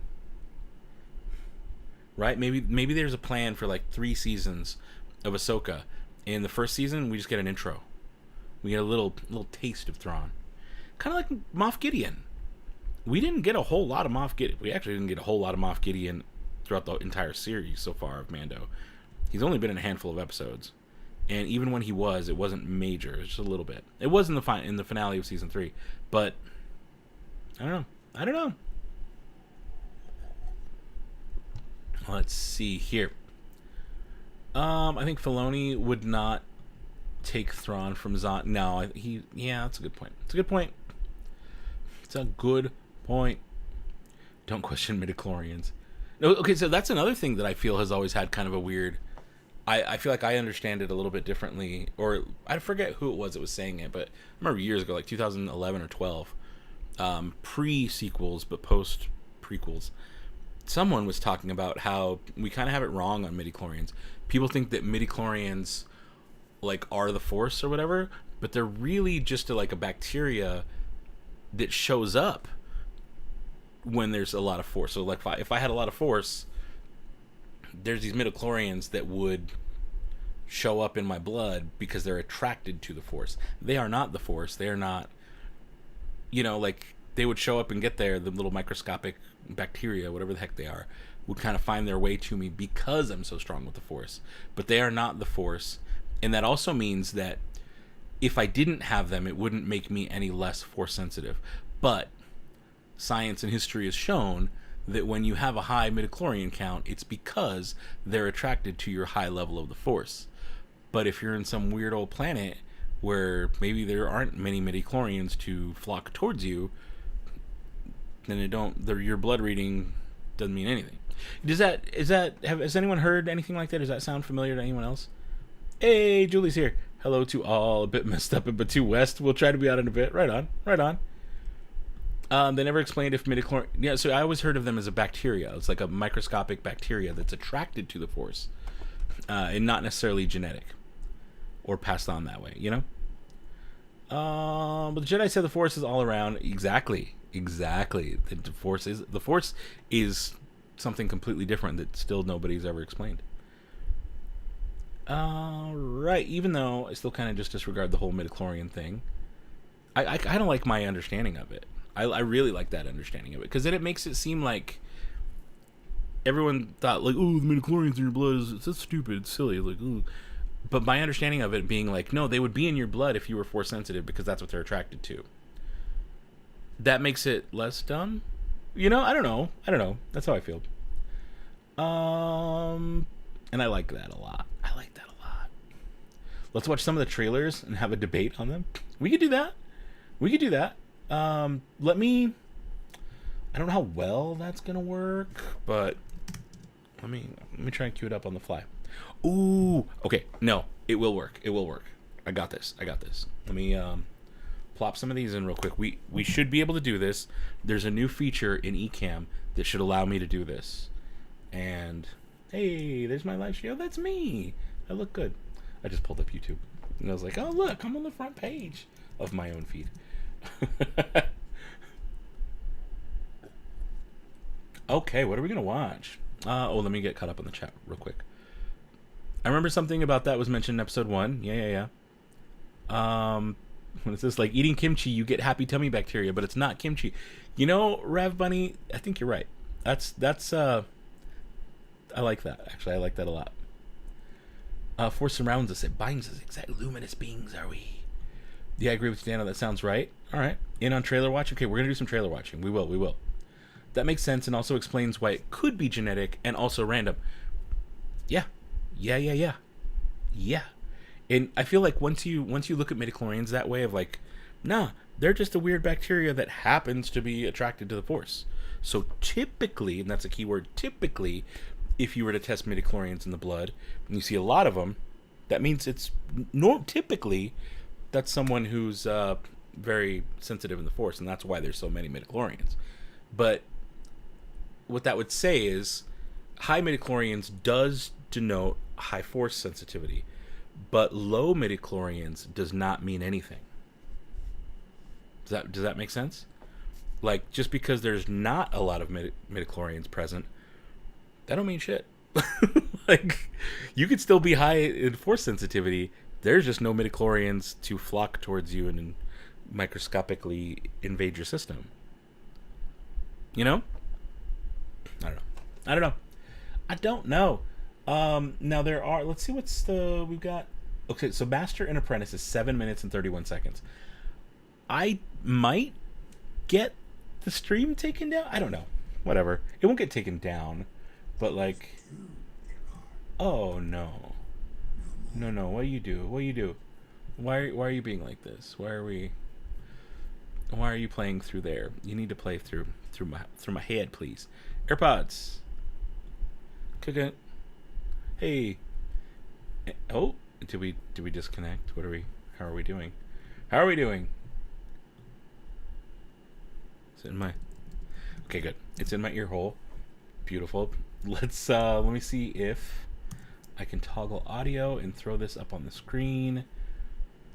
Right? Maybe there's a plan for like 3 seasons of Ahsoka. In the first season, we just get an intro. We get a little taste of Thrawn. Kind of like Moff Gideon. We didn't get a whole lot of Moff Gideon. We actually didn't get a whole lot of Moff Gideon throughout the entire series so far of Mando. He's only been in a handful of episodes. And even when he was, it wasn't major. It was just a little bit. It was in the finale of season 3. But, I don't know. Let's see here. I think Filoni would not take Thrawn from Zahn. No, that's a good point. It's a good point. Don't question midichlorians. No, okay, so that's another thing that I feel has always had kind of a weird... I feel like I understand it a little bit differently, or I forget who it was that was saying it, but I remember years ago, like 2011 or 12, pre-sequels, but post-prequels, someone was talking about how we kind of have it wrong on midichlorians. People think that midichlorians like are the Force or whatever, but they're really just like a bacteria that shows up when there's a lot of Force. So like if I had a lot of Force, there's these midichlorians that would show up in my blood because they're attracted to the Force. They are not the Force. They are not, like they would show up and get there. The little microscopic bacteria, whatever the heck they are, would kind of find their way to me because I'm so strong with the Force. But they are not the Force. And that also means that if I didn't have them, it wouldn't make me any less Force sensitive. But science and history has shown that when you have a high midichlorian count, it's because they're attracted to your high level of the Force. But if you're in some weird old planet where maybe there aren't many midichlorians to flock towards you, then your blood reading doesn't mean anything. Has anyone heard anything like that? Does that sound familiar to anyone else? Hey, Julie's here. Hello to all. A bit messed up, but to West. We'll try to be out in a bit. Right on. Right on. They never explained if midichlorians... Yeah, so I always heard of them as a bacteria. It's like a microscopic bacteria that's attracted to the Force. And not necessarily genetic. Or passed on that way, you know? But the Jedi said the Force is all around. Exactly. The Force is something completely different that still nobody's ever explained. Right. Even though I still kind of just disregard the whole midichlorian thing, I kind of like my understanding of it. I really like that understanding of it, because then it makes it seem like everyone thought like, oh, the midichlorians in your blood that's stupid, it's silly, like, ooh. But my understanding of it being like, no, they would be in your blood if you were Force sensitive, because that's what they're attracted to. That makes it less dumb, you know? I don't know. That's how I feel. And I like that a lot. Let's watch some of the trailers and have a debate on them. We could do that. I don't know how well that's gonna work, but let me try and cue it up on the fly. Ooh, okay. No, it will work. I got this. Let me plop some of these in real quick. We should be able to do this. There's a new feature in Ecamm that should allow me to do this. And hey, there's my live stream. Oh, that's me. I look good. I just pulled up YouTube and I was like, oh look, I'm on the front page of my own feed. Okay, what are we gonna watch? Let me get caught up on the chat real quick. I remember something about that was mentioned in episode 1. Yeah. When it says like eating kimchi, you get happy tummy bacteria, but it's not kimchi. You know, Rav Bunny, I think you're right. That's I like that. Actually, I like that a lot. Force surrounds us. It binds us. Exactly. Luminous beings are we. Yeah, I agree with Dano. That sounds right. All right. In on trailer watch. Okay, we're going to do some trailer watching. We will. That makes sense and also explains why it could be genetic and also random. Yeah. And I feel like once you look at midichlorians that way of like, nah, they're just a weird bacteria that happens to be attracted to the Force. So typically, and that's a key word, typically, if you were to test midichlorians in the blood and you see a lot of them, that means it's typically that's someone who's very sensitive in the Force, and that's why there's so many midichlorians. But what that would say is high midichlorians does denote high Force sensitivity, but low midichlorians does not mean anything. Does that make sense? Like, just because there's not a lot of midichlorians present, that don't mean shit. Like, you could still be high in Force sensitivity. There's just no midichlorians to flock towards you and microscopically invade your system. You know? I don't know. Now there are, let's see we've got. Okay, so Master and Apprentice is 7 minutes and 31 seconds. I might get the stream taken down. I don't know. Whatever. It won't get taken down. But like, oh no. What do you do? Why are you being like this? Why are you playing through there? You need to play through my head, please. AirPods. Cook. Hey. Oh, did we disconnect? How are we doing? Is it in my... Okay, good. It's in my ear hole. Beautiful. Let's let me see if I can toggle audio and throw this up on the screen.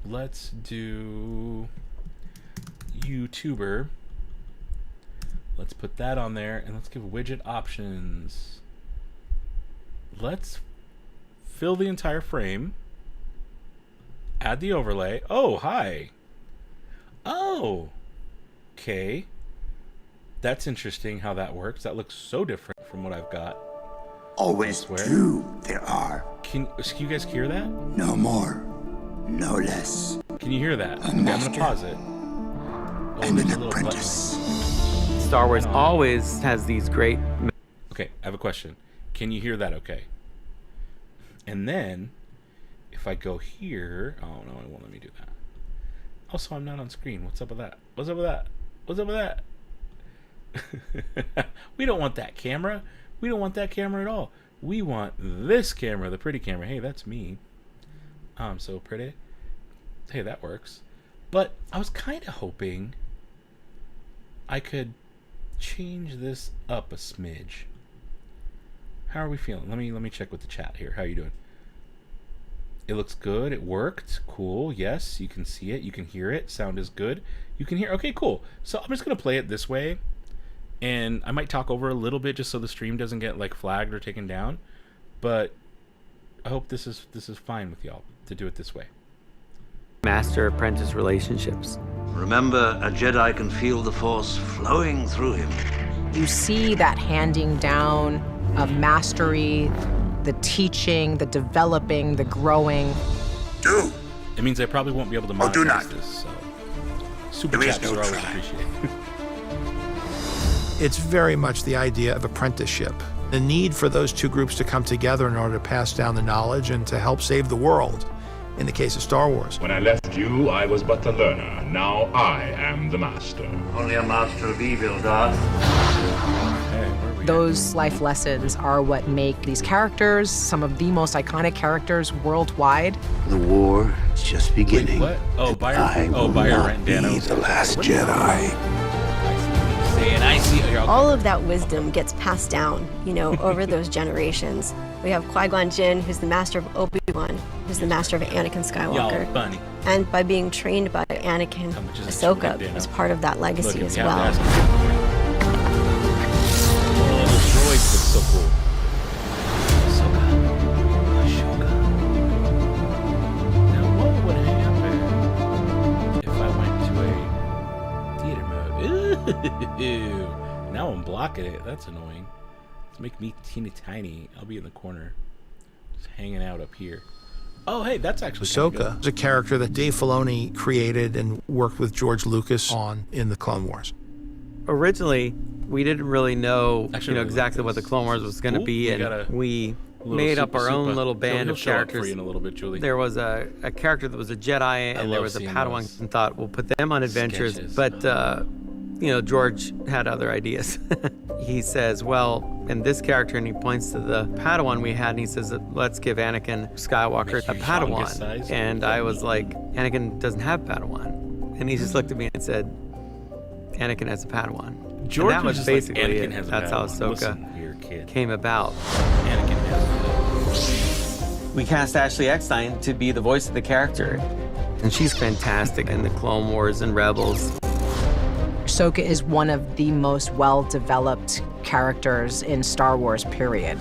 Let's do YouTuber. Let's put that on there, and let's give widget options. Let's fill the entire frame. Add the overlay. Oh, hi. Oh. Okay. That's interesting how that works. That looks so different from what I've got. Always two there are. Can you guys hear that? No more, no less. Can you hear that? Okay, I'm gonna pause it. Oh, And an apprentice. Star Wars always has these great... Okay, I have a question. Can you hear that okay? And then, if I go here... Oh, no, it won't let me do that. Also, I'm not on screen. What's up with that? We don't want that camera. We don't want that camera at all. We want this camera, the pretty camera. Hey, that's me. I'm so pretty. Hey, that works. But I was kind of hoping I could change this up a smidge. How are we feeling? Let me check with the chat here. How are you doing? It looks good. It worked. Cool. Yes, you can see it. You can hear it. Sound is good. You can hear. Okay, cool. So I'm just going to play it this way. And I might talk over a little bit just so the stream doesn't get like flagged or taken down. But I hope this is fine with y'all to do it this way. Master-apprentice relationships. Remember, a Jedi can feel the Force flowing through him. You see that handing down of mastery, the teaching, the developing, the growing. Do. It means I probably won't be able to do monetize not. this. So super There is chats no are always try. appreciated. It's very much the idea of apprenticeship. The need for those two groups to come together in order to pass down the knowledge and to help save the world. In the case of Star Wars. When I left you, I was but a learner. Now I am the master. Only a master of evil, Darth. Hey, where are we Those life lessons are what make these characters some of the most iconic characters worldwide. The war is just at? beginning. Wait, what? Oh, Buyer. I Oh, will Buyer not Rent be Dano. the last Jedi. I see. You're all All of that wisdom gets passed down, you know, over those generations. We have Qui-Gon Jinn, who's the master of Obi-Wan, who's the master of Anakin y'all Skywalker. funny. And by being trained by Anakin, How much is it Ahsoka to is part of that legacy Look, as you have to well. ask him. Oh, those droids look so cool. Ahsoka. Now, what would happen if I went to a theater mode? Ew. Now I'm blocking it. That's annoying. Let's make me teeny tiny. I'll be in the corner, just hanging out up here. Oh, hey, that's actually kinda Ahsoka good. is a character that Dave Filoni created and worked with George Lucas on in the Clone Wars. Originally, we didn't really know, Actually, really exactly like what the this. Clone Wars was going to Ooh, be, we and got a we Little made up super, our own super- little band he'll of show up characters. for you in a little bit, Julie. There was a character that was a Jedi, and there love was a seeing Padawan, those and thought we'll put them on adventures. sketches. But you know, George had other ideas. He says, well, in this character, and he points to the Padawan we had, and he says, let's give Anakin Skywalker a Huge longest Padawan. size. And I was like, Anakin doesn't have Padawan. And he just looked at me and said, Anakin has a Padawan. George and that was just like, basically Anakin it. has a That's how Padawan. Ahsoka Listen here, kid. came about. Anakin has We cast Ashley Eckstein to be the voice of the character. And she's fantastic in the Clone Wars and Rebels. Ahsoka is one of the most well-developed characters in Star Wars, period.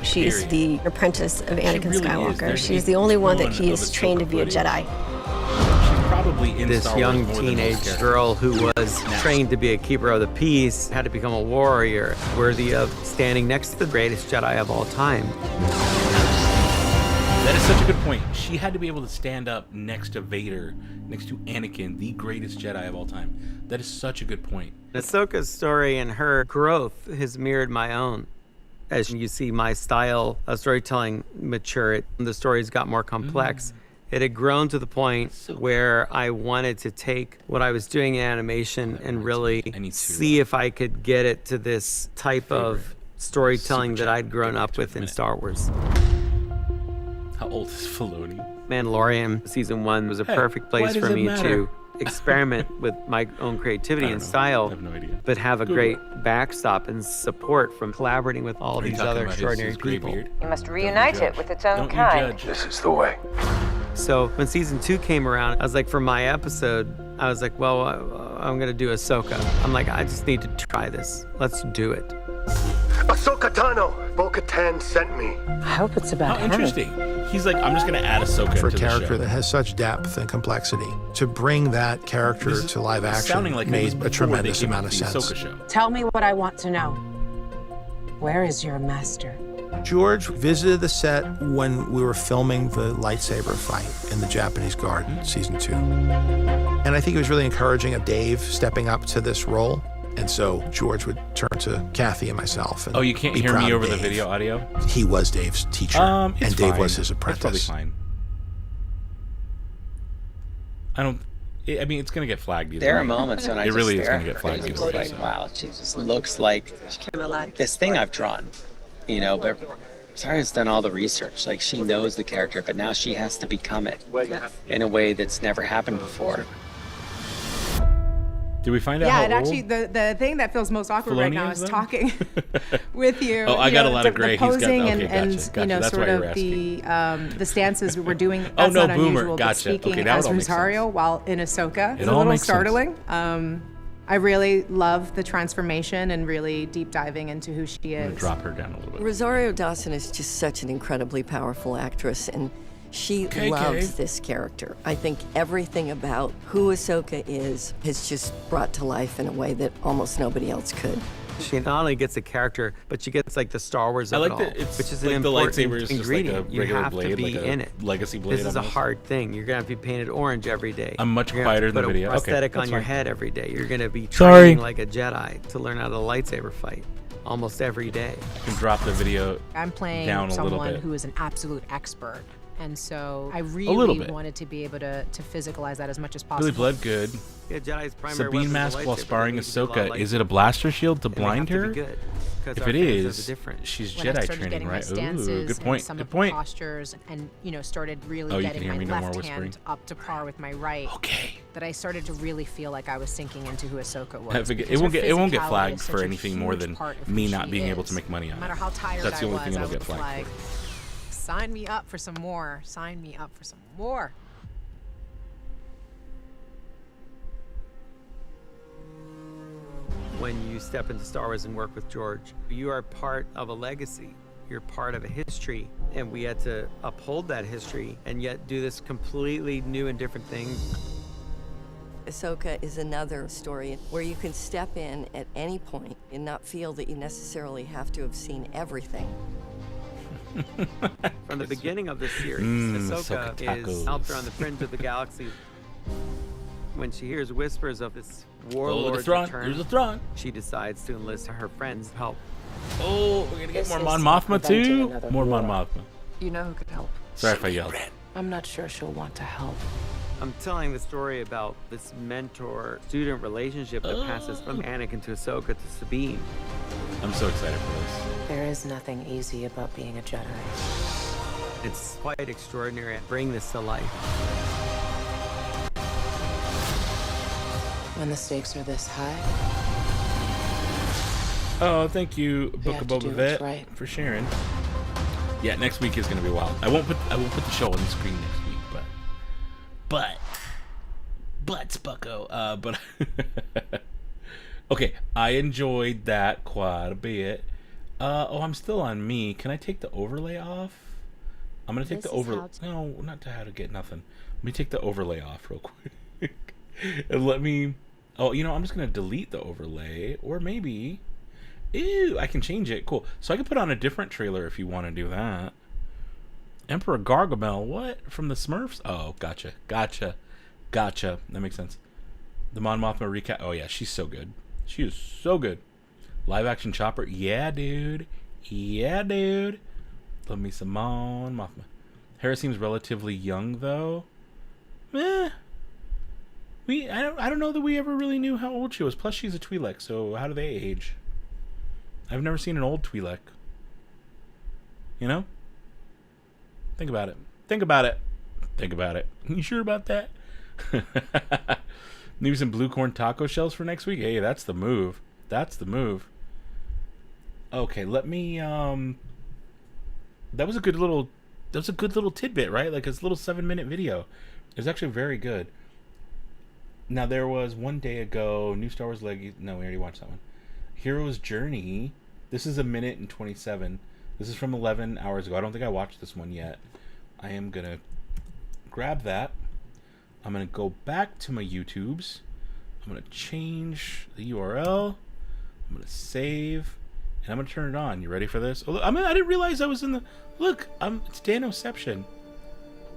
She's the apprentice of Anakin really is. Skywalker. There's She's a the only one that ton he of is trained to Ahsoka be a footage. Jedi. She's probably in This Star Wars young more than most teenage characters. girl who was trained to be a keeper of the peace, had to become a warrior, worthy of standing next to the greatest Jedi of all time. That is such a good point. She had to be able to stand up next to Vader, next to Anakin, the greatest Jedi of all time. That is such a good point. Ahsoka's story and her growth has mirrored my own. As you see my style of storytelling mature, the stories got more complex. It had grown to the point where I wanted to take what I was doing in animation and really I need to, see if I could get it to this type of storytelling that I'd grown up with in Star Wars. How old is Filoni? Mandalorian season 1 was a Hey, perfect why place does for it me matter? to experiment with my own creativity I and don't know. style, I have no idea. but have a Google great it. backstop and support from collaborating with all Are you these talking other about extraordinary his gray people. beard? You must reunite it with its own Don't you kind. judge. This is the way. So when season 2 came around, I was like, for my episode, I was like, well, I'm gonna do Ahsoka. I'm like, I just need to try this. Let's do it. Ahsoka Tano, Bo-Katan sent me. I hope it's about How interesting. He's like, I'm just going to add Ahsoka For a to the show. character that has such depth and complexity, to bring that character This is to live action sounding like it was made before a they tremendous came out amount of with the sense. Ahsoka show. Tell me what I want to know. Where is your master? George visited the set when we were filming the lightsaber fight in the Japanese garden, season 2. And I think it was really encouraging of Dave stepping up to this role. And so George would turn to Kathy and myself. And Oh, you can't be hear proud me of over the Dave. video audio? He was Dave's teacher, It's and Dave fine. was his That's probably apprentice. fine. I don't. I mean, it's gonna get flagged either. There way. are moments when I It just really is stare gonna at get her flagged and either it's way. like, So. wow, she just looks like this thing I've drawn. you know, but Sarah's done all the research. Like, she knows the character, but now she has to become it in a way that's never happened before. Did we find out Yeah, how and actually, old the thing that feels most awkward right now Filoni is then? talking with you. Oh, I you got know, a lot of gray. The posing He's got, okay, and gotcha. you know, That's sort why you were of the stances we were doing. That's Oh, no, not boomer. unusual, but Gotcha. speaking Okay, that as would all make Rosario while in Ahsoka It is a all little makes sense. startling. I really love the transformation and really deep diving into who she I'm is. gonna drop her down a little bit. Rosario Dawson is just such an incredibly powerful actress, and she KK. loves this character. I think everything about who Ahsoka is just brought to life in a way that almost nobody else could. She not only gets a character, but she gets like the Star Wars of I like it all, that it's which is like an the important lightsaber is just like a ingredient. You regular have blade, to be like a in it. legacy blade This is a almost. hard thing. You're gonna have to be painted orange every day. I'm much You're gonna have quieter to in the put video. a Okay, prosthetic that's on your fine. head every day. You're gonna be Sorry. training like a Jedi to learn how to lightsaber fight almost every day. You can drop the video I'm playing down a little someone bit. who is an absolute expert. And so I little really bit. wanted to be able to physicalize that as much as possible. Billy Blood, good. Yeah, Jedi's primary Sabine weapon is a mask while lightsaber. sparring They need to do a lot of Ahsoka. Is it a blaster shield to and they blind have to her? be good, 'cause If our it fans are is, the difference. she's When I Jedi started training, getting my right? Ooh, stances good point. and some Good of point. the postures, and you know, started really Oh, you can getting hear my me, no more left whispering. hand up to par with my right. Okay. That I started to really feel like I was sinking into who Ahsoka was. I forget- because it her won't get physicality flagged is for such a anything more huge than part of me who not she being able to is. make money on No matter it. how tired That's the I only was, thing I it'll would get flagged flag. for. Sign me up for some more. Sign me up for some more. When you step into Star Wars and work with George, you are part of a legacy. You're part of a history, and we had to uphold that history and yet do this completely new and different thing. Ahsoka is another story where you can step in at any point and not feel that you necessarily have to have seen everything. From the beginning of this series, Ahsoka Ahsoka tacos. is out there on the fringe of the galaxy. When she hears whispers of this Oh, warlord's the throne. return, There's a throne. she decides to enlist her friends' help. Oh, we're gonna get This more is Mon Mothma preventing too. another More Mon war. Mothma. You know who could help? Sorry if I yelled. I'm not sure she'll want to help. I'm telling the story about this mentor-student relationship that passes from Anakin to Ahsoka to Sabine. I'm so excited for this. There is nothing easy about being a Jedi. It's quite extraordinary. Bring this to life. When the stakes are this high, Oh, thank you, Book have of to Boba do what's Fett, right. for sharing. Yeah, next week is gonna be wild. I won't put the show on the screen next week, but Bucko. But okay, I enjoyed that quite a bit. Oh, I'm still on me. Can I take the overlay off? I'm gonna take the overlay. No, not to how to get nothing. Let me take the overlay off real quick. And let me. Oh, you know, I'm just gonna delete the overlay, or maybe. Ew, I can change it. Cool. So I can put on a different trailer if you want to do that. Emperor Gargamel, what? From the Smurfs? Oh, gotcha. That makes sense. The Mon Mothma recap. Oh yeah, she's so good. She is so good. Live action Chopper. Yeah, dude. Love me some Mon Mothma. Hera seems relatively young though. I don't know that we ever really knew how old she was. Plus she's a Twi'lek, so how do they age? I've never seen an old Twi'lek. You know? Think about it. You sure about that? Maybe some blue corn taco shells for next week? Hey, that's the move. Okay, let me that was a good little tidbit, right? Like it's a little 7-minute video. It was actually very good. Now there was one day ago, New Star Wars Legacy. No, we already watched that one. Hero's Journey. This is 1 minute and 27. This is from 11 hours ago. I don't think I watched this one yet. I am gonna grab that. I'm gonna go back to my YouTubes. I'm gonna change the URL. I'm gonna save, and I'm gonna turn it on. You ready for this? Oh, I didn't realize I was in the. Look, it's Danoception.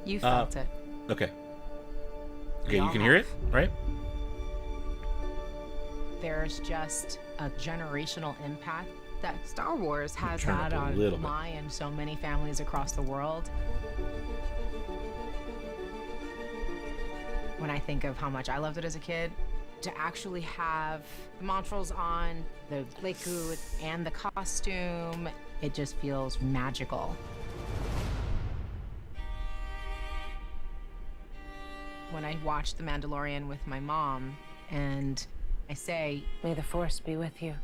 You felt it. Okay. Okay, you can hear it, right? There's just a generational impact that Star Wars has Turn had up a on little bit. my and so many families across the world. When I think of how much I loved it as a kid, To actually have the mantras on, the lekut, and the costume, it just feels magical. When I watched The Mandalorian with my mom, and I say, "May the Force be with you,"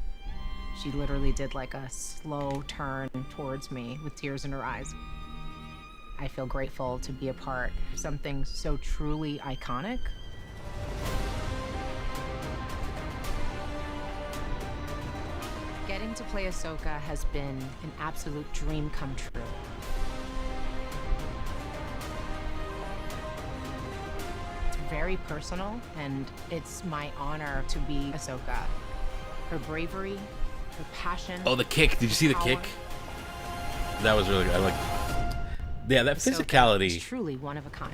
she literally did like a slow turn towards me with tears in her eyes. I feel grateful to be a part of something so truly iconic. Getting to play Ahsoka has been an absolute dream come true. It's very personal, and it's my honor to be Ahsoka. Her bravery, her passion. Oh, the kick. Did you see the kick? That was really good. I like. Yeah, that physicality. Is truly one of a kind.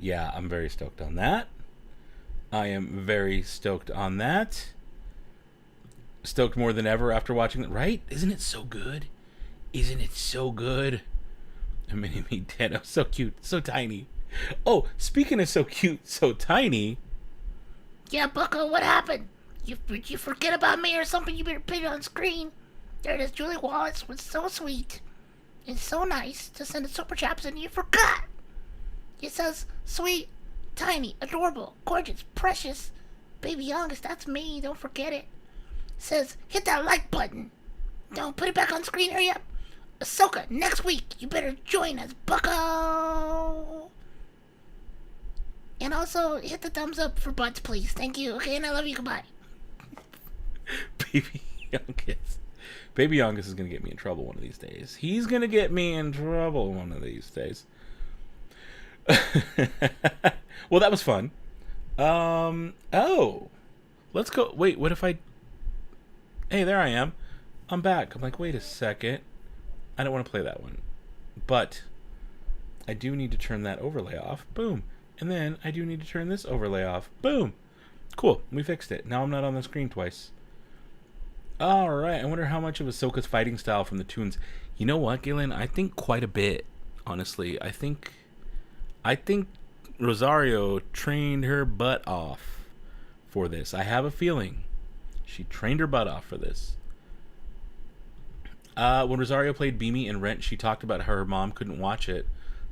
Yeah, I'm very stoked on that. I am very stoked on that. Stoked more than ever after watching it. Right? Isn't it so good? Isn't it so good? A mini-me Dano. So cute. So tiny. Oh, speaking of so cute, so tiny. Yeah, Bucko, what happened? Did you forget about me or something? You better put it on screen. There it is. Julie Wallace was so sweet and so nice to send a super chaps, and you forgot. It says, sweet, tiny, adorable, gorgeous, precious, baby youngest. That's me. Don't forget it. It says, hit that like button. Don't put it back on screen. Hurry up. Ahsoka, next week. You better join us, Bucko. And also, hit the thumbs up for butts, please. Thank you. Okay, and I love you. Goodbye. Baby Youngest. Baby Youngest is going to get me in trouble one of these days. He's going to get me in trouble one of these days. Well, that was fun. Oh. Let's go. Wait, what if I... Hey, there I am. I'm back. I'm like, wait a second. I don't want to play that one. But I do need to turn that overlay off. Boom. And then I do need to turn this overlay off. Boom. Cool. We fixed it. Now I'm not on the screen twice. Alright. I wonder how much of Ahsoka's fighting style from the tunes. You know what, Galen? I think quite a bit, honestly. I think Rosario trained her butt off for this. I have a feeling she trained her butt off for this. When Rosario played Beamy in Rent, she talked about how her mom couldn't watch it.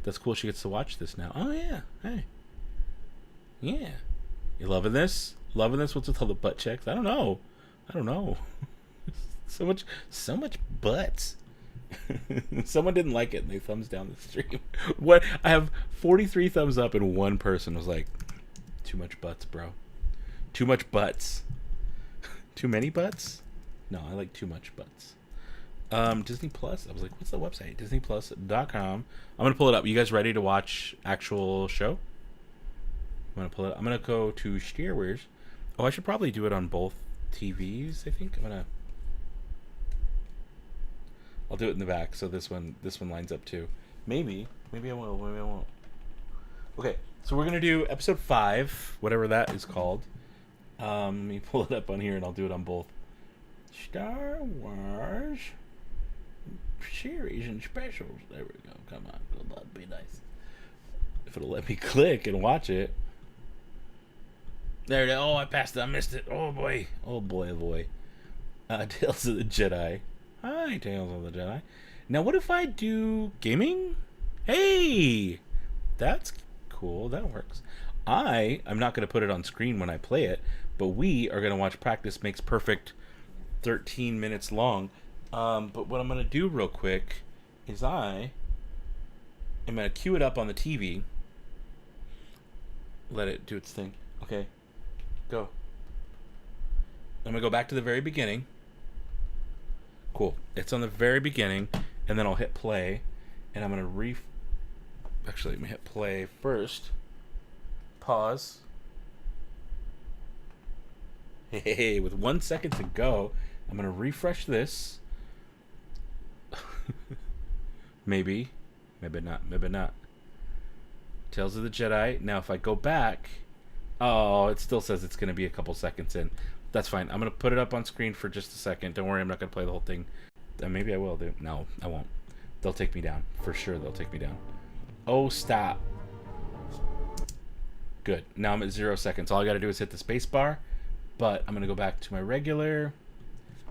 That's cool. She gets to watch this now. Oh, yeah. Hey. Yeah. You loving this? Loving this? What's with all the butt checks? I don't know. so much butts. Someone didn't like it and they thumbs down the stream. What? I have 43 thumbs up and one person was like, too much butts, bro. Too much butts. Too many butts? No, I like too much butts. Disney Plus. I was like, what's the website? DisneyPlus.com. I'm gonna pull it up. You guys ready to watch actual show? I'm gonna pull it up. I'm gonna go to Star Wars. Oh, I should probably do it on both TVs. I think I'll do it in the back so this one lines up too. Maybe I will. Maybe I won't. Okay, so we're gonna do episode 5, whatever that is called. Let me pull it up on here and I'll do it on both. Star Wars series and specials. There we go. Come on, that'd be nice. If it'll let me click and watch it. There it is. Oh, I passed it. I missed it. Oh boy. Tales of the Jedi. Hi, Tales of the Jedi. Now, what if I do gaming? Hey, that's cool. That works. I'm not going to put it on screen when I play it, but we are going to watch Practice Makes Perfect 13 minutes long. But what I'm going to do real quick is I am going to cue it up on the TV. Let it do its thing. Okay. Go. I'm going to go back to the very beginning. Cool. It's on the very beginning, and then I'll hit play, and I'm going to Actually, let me hit play first. Pause. Hey, with 1 second to go, I'm going to refresh this. Maybe not. Tales of the Jedi. Now, if I go back, oh, it still says it's going to be a couple seconds in. That's fine. I'm going to put it up on screen for just a second. Don't worry, I'm not going to play the whole thing. Maybe I will do. No, I won't. they'll take me down. For sure, they'll take me down. Oh, stop. Good. Now I'm at 0 seconds. All I got to do is hit the space bar. But I'm going to go back to my regular.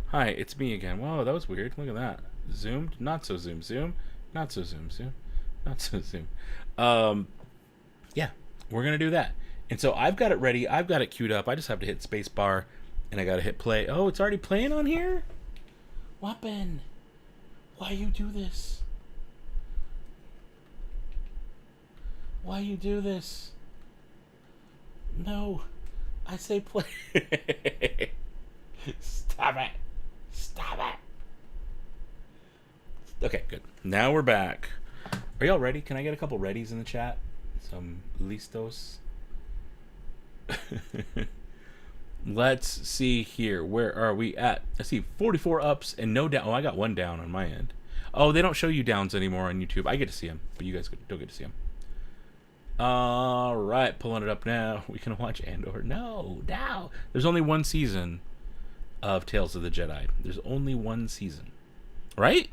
Hi, it's me again. Whoa, that was weird. Look at that. Zoomed. Not so zoom. Zoom. Not so zoom. Zoom. Not so zoom. Yeah, we're going to do that. And so I've got it ready. I've got it queued up. I just have to hit space bar. And I got to hit play. Oh, it's already playing on here? Weapon. Why you do this? Why you do this? No. I say play. Stop it. Stop it. Okay, good. Now we're back. Are y'all ready? Can I get a couple readies in the chat? Some listos. Let's see here. Where are we at? Let's see. 44 ups and no down. Oh, I got one down on my end. Oh, they don't show you downs anymore on YouTube. I get to see them, but you guys don't get to see them. All right, pulling it up now. We can watch Andor. No. There's only one season of Tales of the Jedi. There's only one season, right?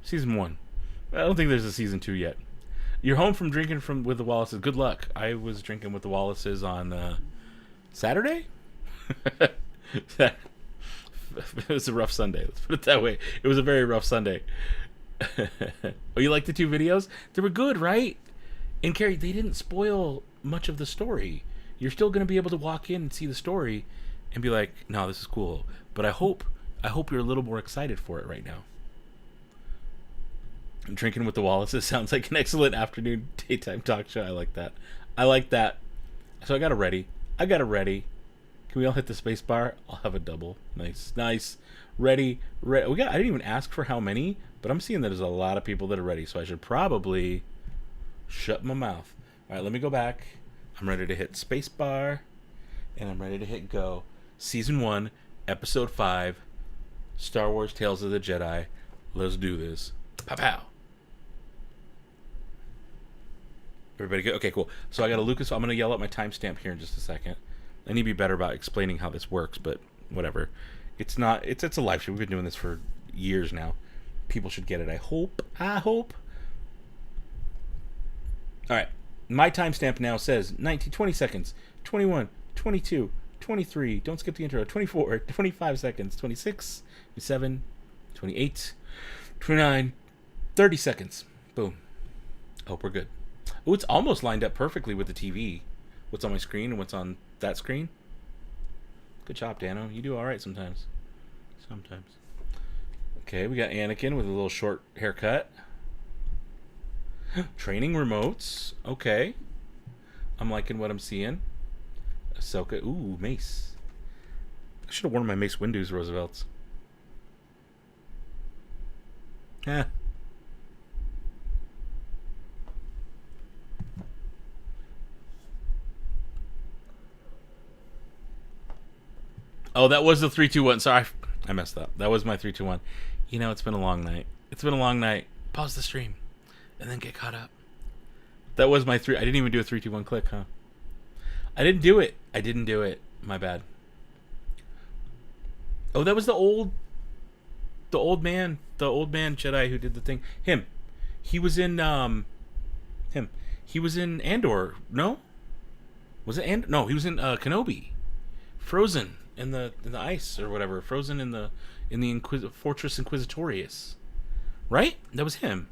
Season 1. I don't think there's a season 2 yet. You're home from drinking with the Wallaces. Good luck. I was drinking with the Wallaces on Saturday. It was a rough Sunday. Let's put it that way. It was a very rough Sunday. Oh, you like the 2 videos? They were good, right? And Carrie, they didn't spoil much of the story. You're still going to be able to walk in and see the story and be like, no, this is cool. But I hope you're a little more excited for it right now. Drinking with the Wallaces sounds like an excellent afternoon daytime talk show. I like that. I like that. So I got it ready. Can we all hit the space bar? I'll have a double. Nice. Ready. I didn't even ask for how many, but I'm seeing that there's a lot of people that are ready, so I should probably shut my mouth. All right, let me go back. I'm ready to hit space bar, and I'm ready to hit go. Season 1, Episode 5, Star Wars Tales of the Jedi. Let's do this. Pow pow. Everybody good? Okay, cool. So I got a Lucas. I'm going to yell out my timestamp here in just a second. I need to be better about explaining how this works, but whatever. It's a live show. We've been doing this for years now. People should get it. I hope. All right. My timestamp now says 19, 20 seconds, 21, 22, 23. Don't skip the intro. 24, 25 seconds, 26, 27, 28, 29, 30 seconds. Boom. Hope we're good. Oh, it's almost lined up perfectly with the TV. What's on my screen and what's on that screen. Good job, Dano. You do all right sometimes. Okay, we got Anakin with a little short haircut. Training remotes. Okay. I'm liking what I'm seeing. Ahsoka. Ooh, mace. I should have worn my Mace Windu's Roosevelts. Yeah. Oh, that was the 3, 2, 1. Sorry, I messed up. That was my 3, 2, 1. You know, it's been a long night. Pause the stream, and then get caught up. That was my 3. I didn't even do a 3, 2, 1 click, huh? I didn't do it. My bad. Oh, that was the old man Jedi who did the thing. Him. He was in He was in Andor. No? Was it Andor? No, he was in Kenobi. Frozen in the ice or whatever. Frozen in the Fortress Inquisitorius. Right? That was him.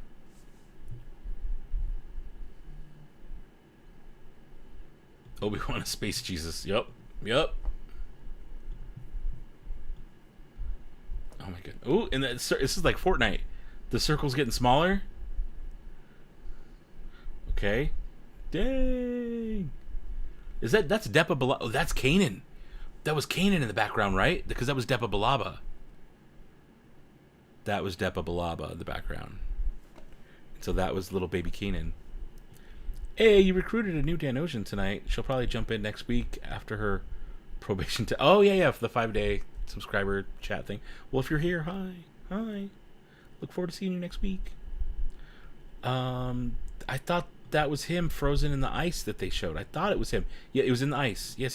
Obi-Wan a space Jesus. Yep. Oh my god. Oh, and this is like Fortnite. The circle's getting smaller. Okay. Dang. That's Depa Balaba? Oh, that's Kanan. That was Kanan in the background, right? Because that was Depa Balaba. That was Depa Balaba in the background. So that was little baby Kanan. Hey, you recruited a new Danosian tonight. She'll probably jump in next week after her probation. Oh, yeah, for the 5-day subscriber chat thing. Well, if you're here, hi. Look forward to seeing you next week. I thought that was him frozen in the ice that they showed. I thought it was him. Yeah, it was in the ice. Yes.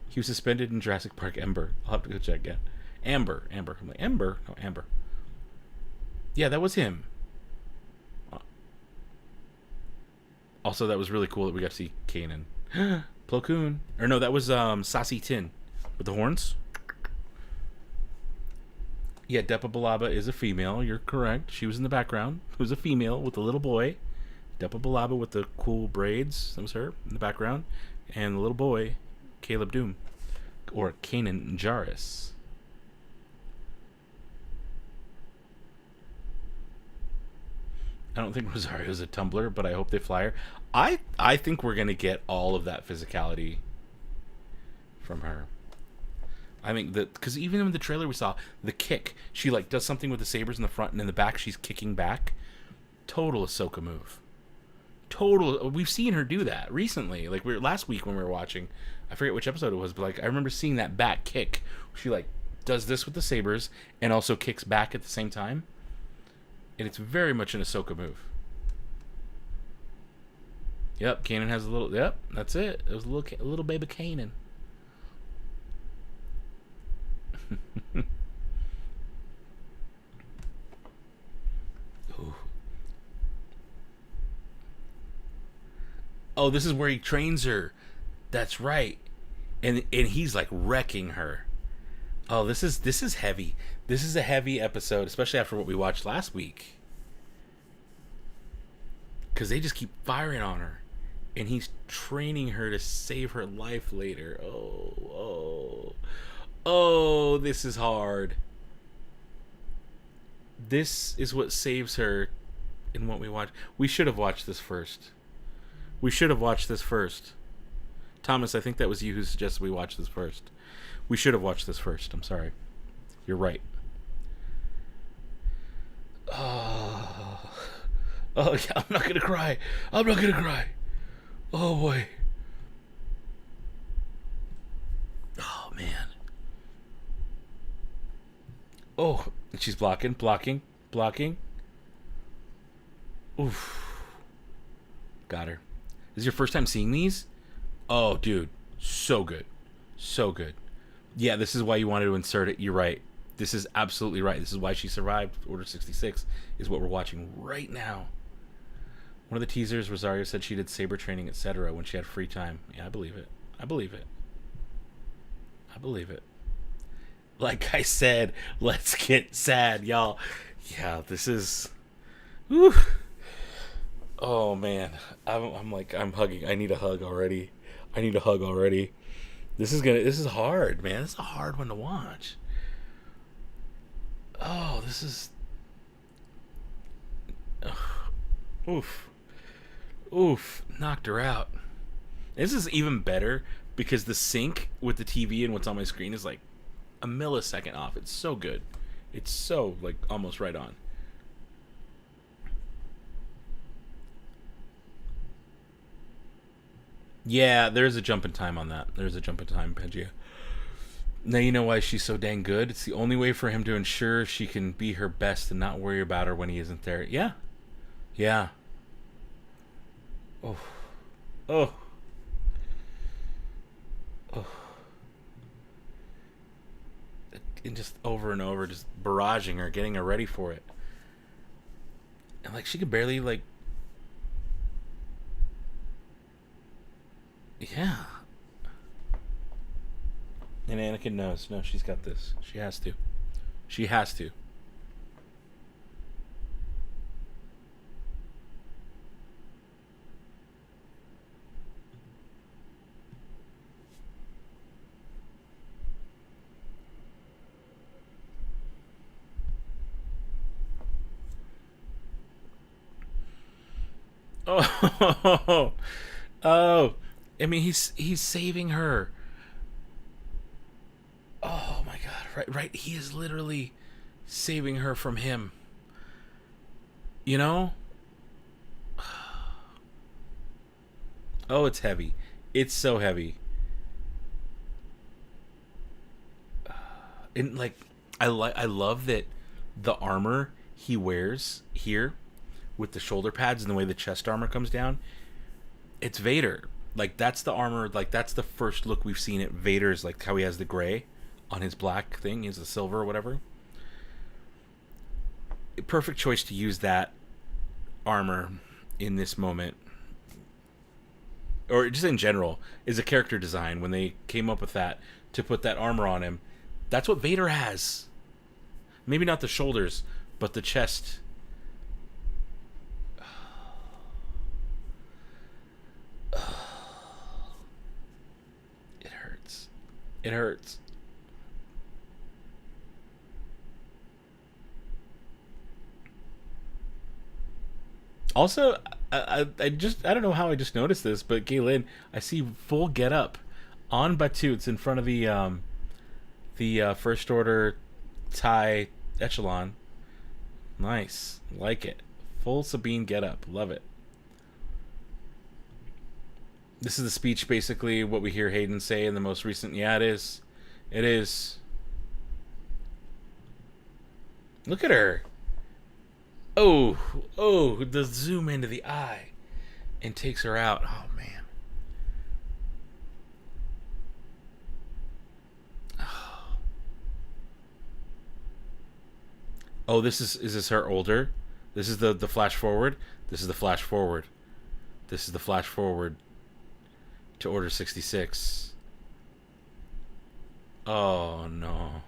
He was suspended in Jurassic Park Ember. I'll have to go check again. Amber. I'm like, Ember? No, Amber. Yeah, that was him. Also, that was really cool that we got to see Kanan. Plo Koon. Or no, that was Sassy Tin with the horns. Yeah, Depa Balaba is a female. You're correct. She was in the background. It was a female with a little boy. Depa Balaba with the cool braids. That was her in the background. And the little boy, Caleb Doom. Or Kanan Jarrus. I don't think Rosario's a Tumbler, but I hope they fly her. I think we're going to get all of that physicality from her. I think that, because even in the trailer we saw, the kick, she like does something with the sabers in the front, and in the back she's kicking back. Total Ahsoka move. Total. We've seen her do that recently. Like last week when we were watching, I forget which episode it was, but like I remember seeing that back kick. She like does this with the sabers and also kicks back at the same time. And it's very much an Ahsoka move. Yep, Kanan has a little. Yep, that's it. It was a little baby Kanan. Oh, this is where he trains her. That's right. And he's like wrecking her. Oh, this is heavy. This is a heavy episode, especially after what we watched last week. Because they just keep firing on her. And he's training her to save her life later. Oh, this is hard. This is what saves her in what we watch. We should have watched this first. Thomas, I think that was you who suggested we watch this first. We should have watched this first. I'm sorry. You're right. Oh, yeah, I'm not going to cry. Oh, boy. Oh, man. Oh, and she's blocking. Oof. Got her. This is your first time seeing these? Oh, dude. So good. Yeah, this is why you wanted to insert it. You're right. This is absolutely right. This is why she survived Order 66, is what we're watching right now. One of the teasers, Rosario said she did saber training, etc. when she had free time. Yeah, I believe it. Like I said, let's get sad, y'all. Yeah, this is... Whew. Oh, man. I'm hugging. I need a hug already. This is hard, man. This is a hard one to watch. Oh, this is... Oof. Knocked her out. This is even better because the sync with the TV and what's on my screen is like a millisecond off. It's so good. It's so, like, almost right on. Yeah, there's a jump in time on that. Pangea. Now you know why she's so dang good. It's the only way for him to ensure she can be her best and not worry about her when he isn't there. Yeah. Oh. And just over and over, just barraging her, getting her ready for it. And like she could barely like... Yeah. And Anakin knows. No, she's got this. She has to. Oh. I mean, he's saving her. Oh my God! Right. He is literally saving her from him. You know? Oh, it's heavy. It's so heavy. And like, I love that the armor he wears here, with the shoulder pads and the way the chest armor comes down. It's Vader. Like, that's the armor. Like, that's the first look we've seen at Vader's, like how he has the gray on his black thing is a silver or whatever. Perfect choice to use that armor in this moment, or just in general, is a character design. When they came up with that to put that armor on him, that's what Vader has. Maybe not the shoulders, but the chest. It hurts. It hurts. Also, I don't know how I just noticed this, but Galen, I see full getup on Batoots in front of the First Order TIE echelon. Nice, like it. Full Sabine getup, love it. This is the speech, basically what we hear Hayden say in the most recent. Yeah, it is. It is. Look at her. Oh, the zoom into the eye and takes her out. Oh, man. Oh, is this her older? This is the flash forward? This is the flash forward. This is the flash forward to Order 66. Oh, no.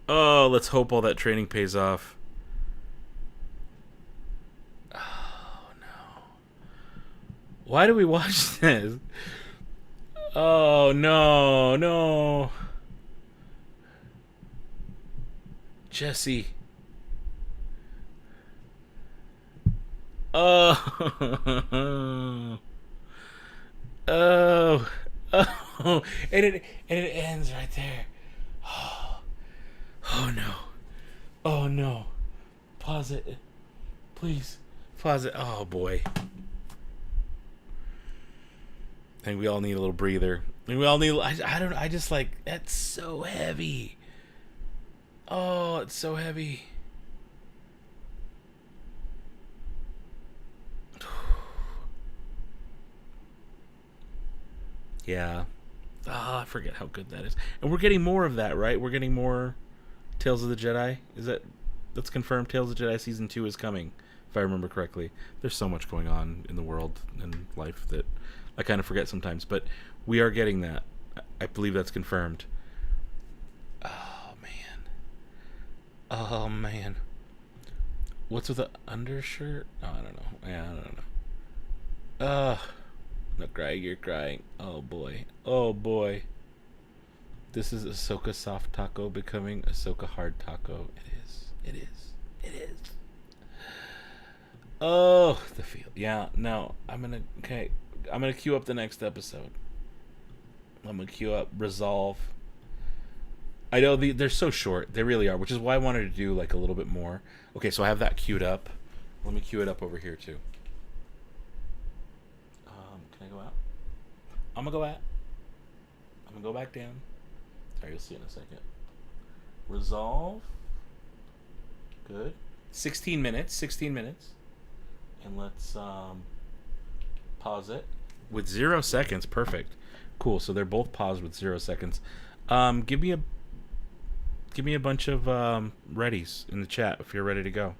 Oh, let's hope all that training pays off. Oh, no. Why do we watch this? Oh, no, no. Jesse. Oh. Oh. Oh. And it ends right there. Oh. Oh no. Oh no. Pause it. Please. Pause it. Oh boy. I think we all need a little breather. We all need, I don't know, I just like, that's so heavy. Oh, it's so heavy. Yeah. Oh, I forget how good that is. And we're getting more of that, right? We're getting more Tales of the Jedi. That's confirmed? Tales of the Jedi Season 2 is coming, if I remember correctly. There's so much going on in the world and life that I kind of forget sometimes. But we are getting that. I believe that's confirmed. Oh, man. Oh, man. What's with the undershirt? Oh, I don't know. Yeah, I don't know. No, crying, you're crying. Oh, boy. Oh, boy. This is Ahsoka soft taco becoming Ahsoka hard taco. It is. It is. It is. Oh, the feel. Yeah, no. I'm going to queue up the next episode. I'm going to queue up Resolve. I know they're so short. They really are, which is why I wanted to do like a little bit more. Okay, so I have that queued up. Let me queue it up over here too. Can I go out? I'm going to go out. I'm going to go back down. Sorry, you'll see in a second. Resolve. Good. 16 minutes. 16 minutes. And let's pause it. With 0 seconds. Perfect. Cool. So they're both paused with 0 seconds. Give me a bunch of readies in the chat if you're ready to go.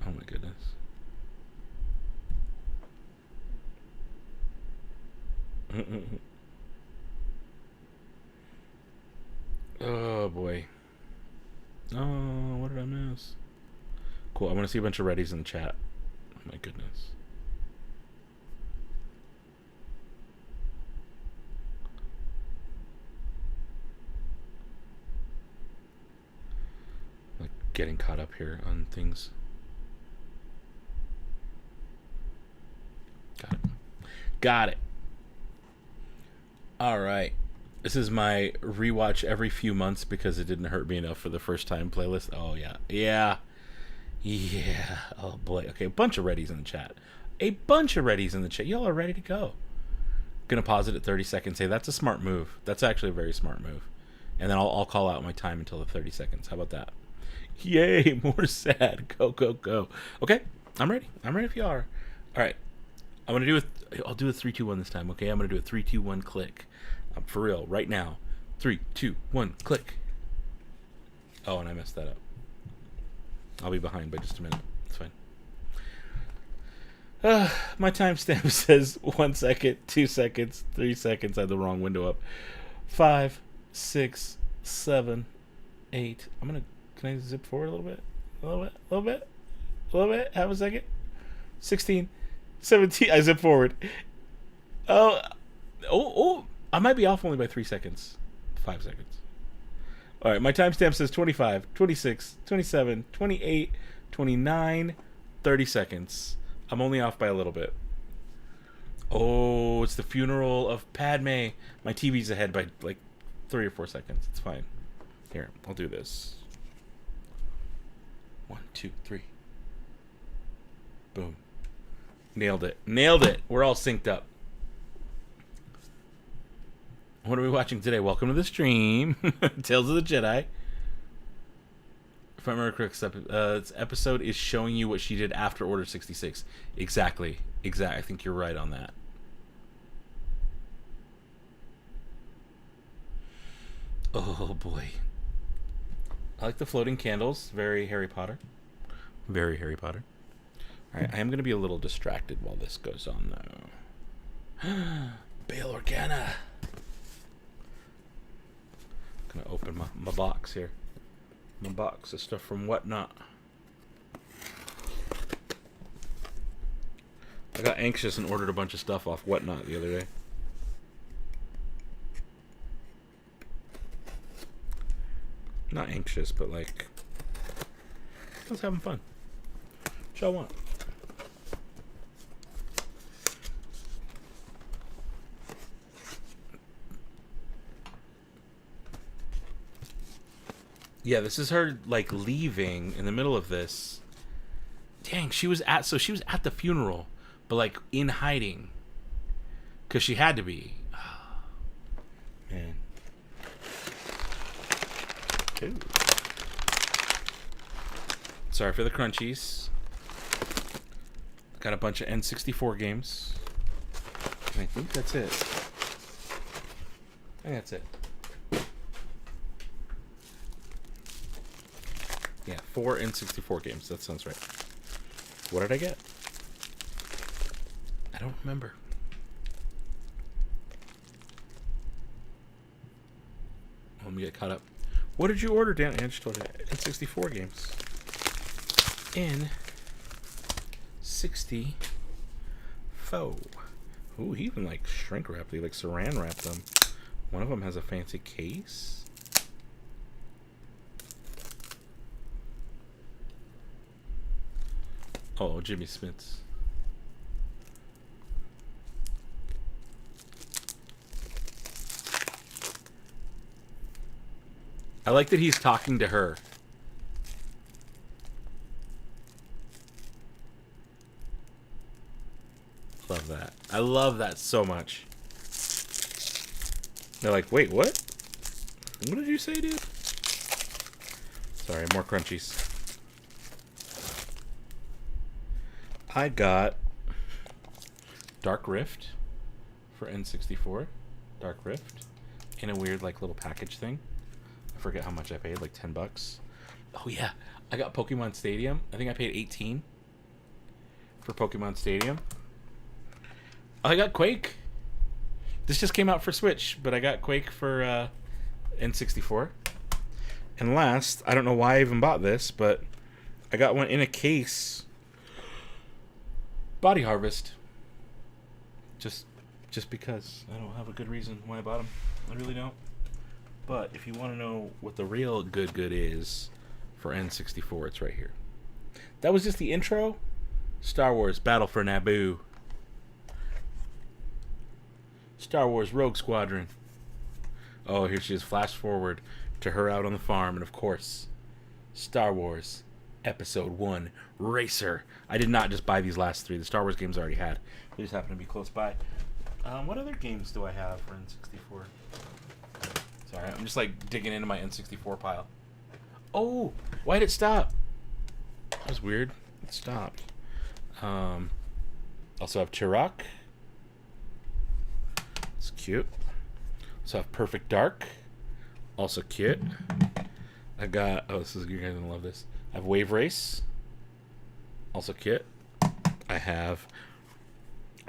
Oh my goodness. Oh boy. Oh, what did I miss? Cool. I want to see a bunch of readies in the chat. Oh my goodness. Like getting caught up here on things. Got it. Got it. All right. This is my rewatch every few months because it didn't hurt me enough for the first time playlist. Oh, yeah. Yeah. Yeah. Oh, boy. Okay, a bunch of readies in the chat. A bunch of readies in the chat. Y'all are ready to go. Gonna pause it at 30 seconds. Say, that's a smart move. That's actually a very smart move. And then I'll call out my time until the 30 seconds. How about that? Yay, more sad. Go, go, go. Okay, I'm ready. I'm ready if you are. All right. I'm gonna do I'll do a 3, 2, 1 this time. Okay, I'm gonna do a 3, 2, 1 click. For real, right now. 3, 2, 1 click. Oh, and I messed that up. I'll be behind by just a minute. It's fine. My timestamp says 1 second, 2 seconds, 3 seconds. I had the wrong window up. 5, 6, 7, 8. Can I zip forward a little bit? A little bit. Have a second. 16, 17. I zip forward. Oh. I might be off only by 3 seconds. 5 seconds. All right, my timestamp says 25, 26, 27, 28, 29, 30 seconds. I'm only off by a little bit. Oh, it's the funeral of Padme. My TV's ahead by like 3 or 4 seconds. It's fine. Here, I'll do this. 1, 2, 3. Boom. Nailed it. We're all synced up. What are we watching today? Welcome to the stream. Tales of the Jedi. If I remember correctly, this episode is showing you what she did after Order 66. Exactly. I think you're right on that. Oh, boy. I like the floating candles. Very Harry Potter. Very Harry Potter. All right, I am going to be a little distracted while this goes on, though. Bail Organa. I'm going to open my box here. My box of stuff from Whatnot. I got anxious and ordered a bunch of stuff off Whatnot the other day. Not anxious, but like, I was having fun. What y'all want? Yeah, this is her like leaving in the middle of this. Dang, she was at the funeral, but like in hiding, cause she had to be. Oh, man. Ooh. Sorry for the crunchies. Got a bunch of N64 games. And I think that's it. I think that's it. Yeah, 4 N64 games. That sounds right. What did I get? I don't remember. Let me get caught up. What did you order, Dan? I just told you. N64 games. N64. Ooh, he even like shrink wrapped. He like saran wrapped them. One of them has a fancy case. Oh, Jimmy Smith's. I like that he's talking to her. Love that. I love that so much. They're like, wait, what? What did you say, dude? Sorry, more crunchies. I got Dark Rift for N64. Dark Rift. In a weird, like, little package thing. I forget how much I paid, like $10. Oh, yeah. I got Pokemon Stadium. I think I paid $18 for Pokemon Stadium. I got Quake. This just came out for Switch, but I got Quake for N64. And last, I don't know why I even bought this, but I got one in a case. Body Harvest. Just because. I don't have a good reason why I bought them. I really don't. But if you want to know what the real good is for N64, it's right here. That was just the intro. Star Wars Battle for Naboo. Star Wars Rogue Squadron. Oh, here she is. Flash forward to her out on the farm. And of course, Star Wars Episode 1 Racer. I did not just buy these last 3. The Star Wars games I already had. They just happen to be close by. What other games do I have for N64? Sorry, I'm just like digging into my N64 pile. Oh, why did it stop? That was weird. It stopped. Also have Turok. It's cute. Also have Perfect Dark. Also cute. I got, oh, this is, you're gonna love this. I have Wave Race. Also cute. I have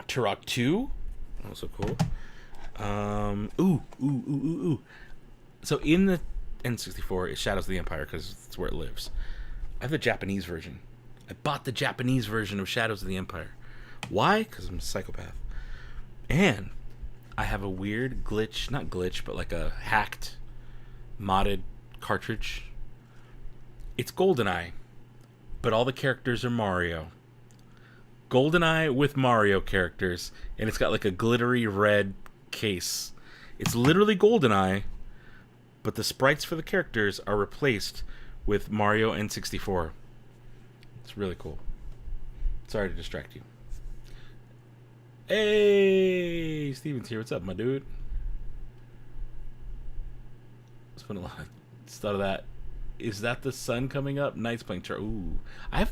Turok 2. Also cool. Ooh. So in the N64, it's Shadows of the Empire because it's where it lives. I have the Japanese version. I bought the Japanese version of Shadows of the Empire. Why? Because I'm a psychopath. And I have a weird glitch, not glitch, but like a hacked, modded cartridge. It's GoldenEye, but all the characters are Mario. GoldenEye with Mario characters, and it's got like a glittery red case. It's literally GoldenEye, but the sprites for the characters are replaced with Mario N64. It's really cool. Sorry to distract you. Hey, Steven's here. What's up, my dude? Spent a lot of stuff of that. Is that the sun coming up? Night's playing Char. Ooh,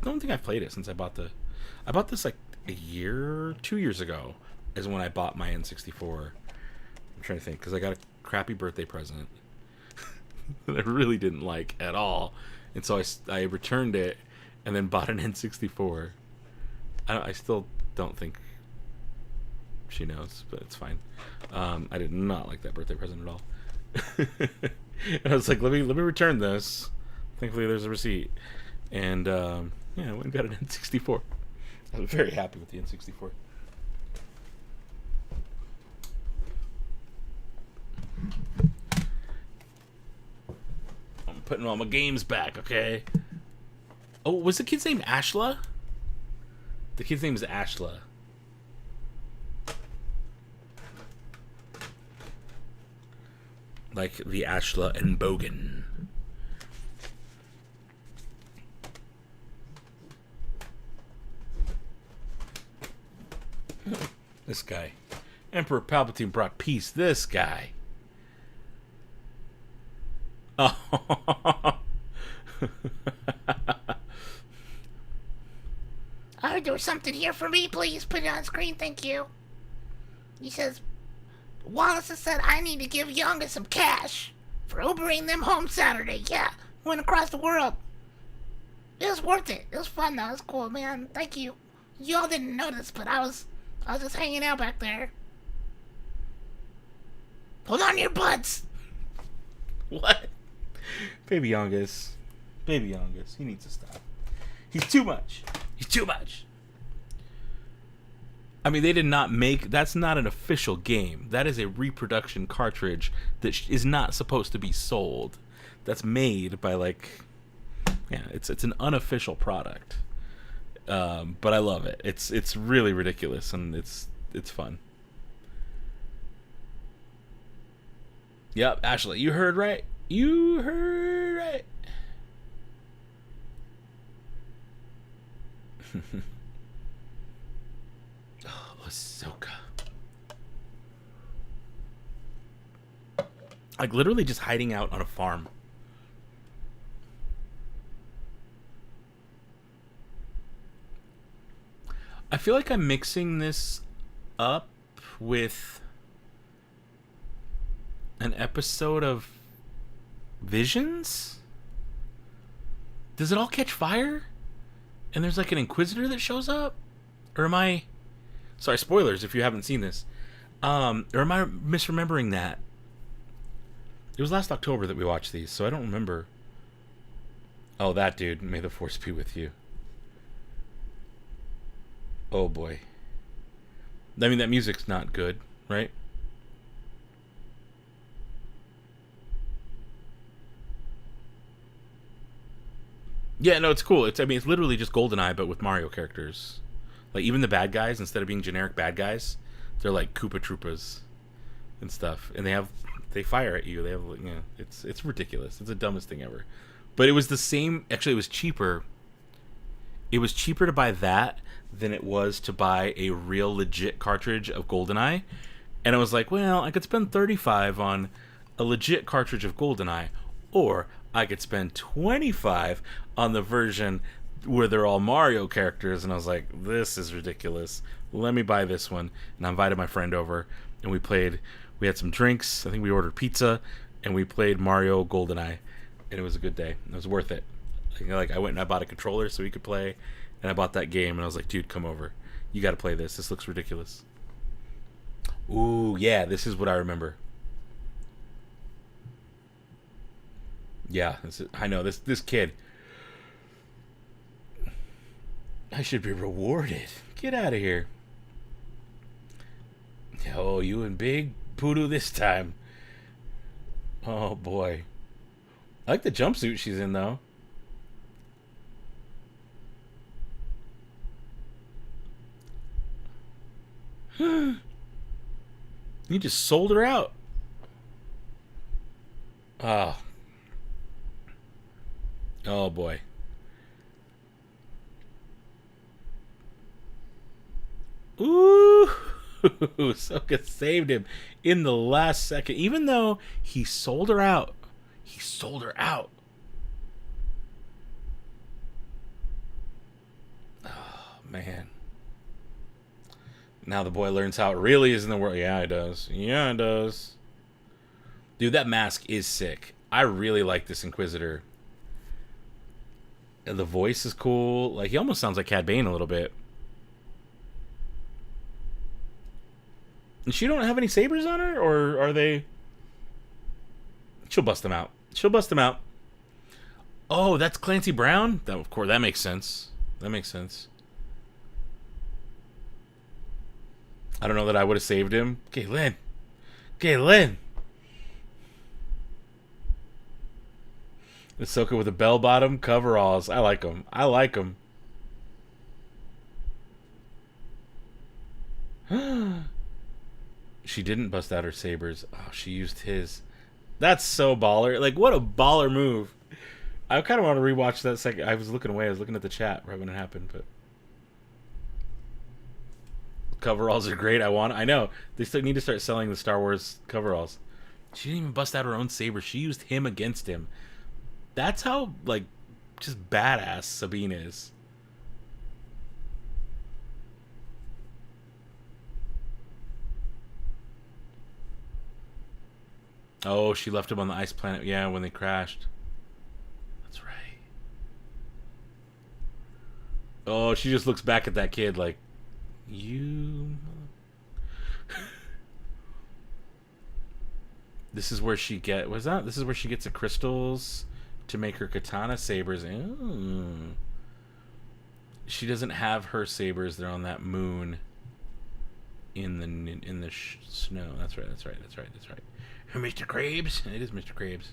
don't think I've played it since I bought the. I bought this like 2 years ago. Is when I bought my N64. I'm trying to think because I got a crappy birthday present that I really didn't like at all, and so I returned it and then bought an N64. I still don't think she knows, but it's fine. I did not like that birthday present at all. And I was like, let me return this. Thankfully, there's a receipt, and yeah, I went and got an N64. I was very happy with the N64. I'm putting all my games back, okay? Oh, was the kid's name Ashla? The kid's name is Ashla. Like the Ashla and Bogan. This guy. Emperor Palpatine brought peace. This guy. Oh. I heard there was something here for me. Please put it on screen. Thank you. He says, Wallace has said I need to give Younga some cash for Ubering them home Saturday. Yeah, went across the world. It was worth it. It was fun though. It was cool, man. Thank you. Y'all didn't notice, but I was just hanging out back there. Hold on to your butts. What? Baby Youngus. Baby Youngus. He needs to stop. He's too much. He's too much. I mean, they did not make... That's not an official game. That is a reproduction cartridge that is not supposed to be sold. That's made by, like... Yeah, it's an unofficial product. But I love it. It's really ridiculous, and it's fun. Yep, Ashley, you heard right. You heard right. Oh, Ahsoka. Like literally just hiding out on a farm. I feel like I'm mixing this up with an episode of Visions? Does it all catch fire? And there's like an Inquisitor that shows up? Or am I... Sorry, spoilers if you haven't seen this. Or am I misremembering that? It was last October that we watched these, so I don't remember. Oh, that dude. May the Force be with you. Oh, boy. I mean, that music's not good, right? Yeah, no, it's cool. I mean, it's literally just GoldenEye, but with Mario characters. Like, even the bad guys, instead of being generic bad guys, they're like Koopa Troopas and stuff. And they fire at you. They have, you know, it's ridiculous. It's the dumbest thing ever. But it was the same. Actually, it was cheaper. It was cheaper to buy that than it was to buy a real legit cartridge of GoldenEye. And I was like, well, I could spend $35 on a legit cartridge of GoldenEye, or I could spend $25 on the version where they're all Mario characters, and I was like, this is ridiculous. Let me buy this one. And I invited my friend over, and we played. We had some drinks. I think we ordered pizza, and we played Mario GoldenEye, and it was a good day. It was worth it. Like I went and I bought a controller so we could play, and I bought that game, and I was like, dude, come over. You got to play this. This looks ridiculous. Ooh, yeah, this is what I remember. Yeah, I know this kid. I should be rewarded. Get out of here. Oh, you and Big Poodoo this time. Oh boy. I like the jumpsuit she's in though. You just sold her out. Oh. Oh boy. Ooh. Ahsoka saved him in the last second. Even though he sold her out. He sold her out. Oh man. Now the boy learns how it really is in the world. Yeah, it does. Yeah, it does. Dude, that mask is sick. I really like this Inquisitor. And the voice is cool. Like, he almost sounds like Cad Bane a little bit. And she don't have any sabers on her? Or are they... She'll bust them out. She'll bust them out. Oh, that's Clancy Brown? That, of course, that makes sense. That makes sense. I don't know that I would have saved him. Galen. Galen. Ahsoka with a bell-bottom coveralls. I like them. I like them. She didn't bust out her sabers. Oh, she used his. That's so baller. Like, what a baller move. I kind of want to rewatch that second. I was looking away. I was looking at the chat right when it happened, but coveralls are great. I know. They still need to start selling the Star Wars coveralls. She didn't even bust out her own saber. She used him against him. That's how, like, just badass Sabine is. Oh, she left him on the ice planet. Yeah, when they crashed. That's right. Oh, she just looks back at that kid like, you... This is where she get... What's that? This is where she gets the crystals to make her katana sabers. Ooh. She doesn't have her sabers. They're on that moon in the snow. That's right. That's right. That's right. That's right. Mr. Krabs. It is Mr. Krabs.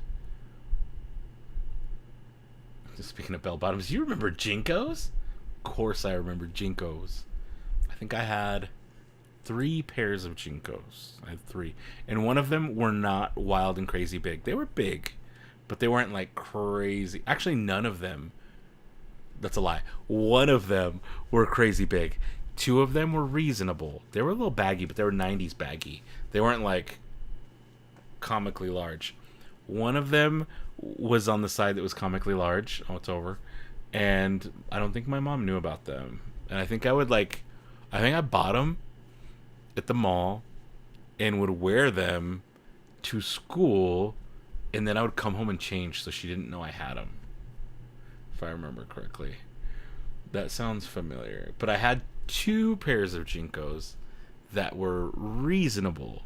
Just speaking of bell bottoms, do you remember Jinkos? Of course, I remember Jinkos. I think I had 3 pairs of Jinkos. I had 3, and one of them were not wild and crazy big. They were big, but they weren't like crazy. Actually, none of them. That's a lie. One of them were crazy big. 2 of them were reasonable. They were a little baggy, but they were 90s baggy. They weren't like comically large. One of them was on the side that was comically large. Oh, it's over. And I don't think my mom knew about them. And I think I bought them at the mall and would wear them to school, and then I would come home and change so she didn't know I had them, if I remember correctly. That sounds familiar. But I had 2 pairs of Jinkos that were reasonable.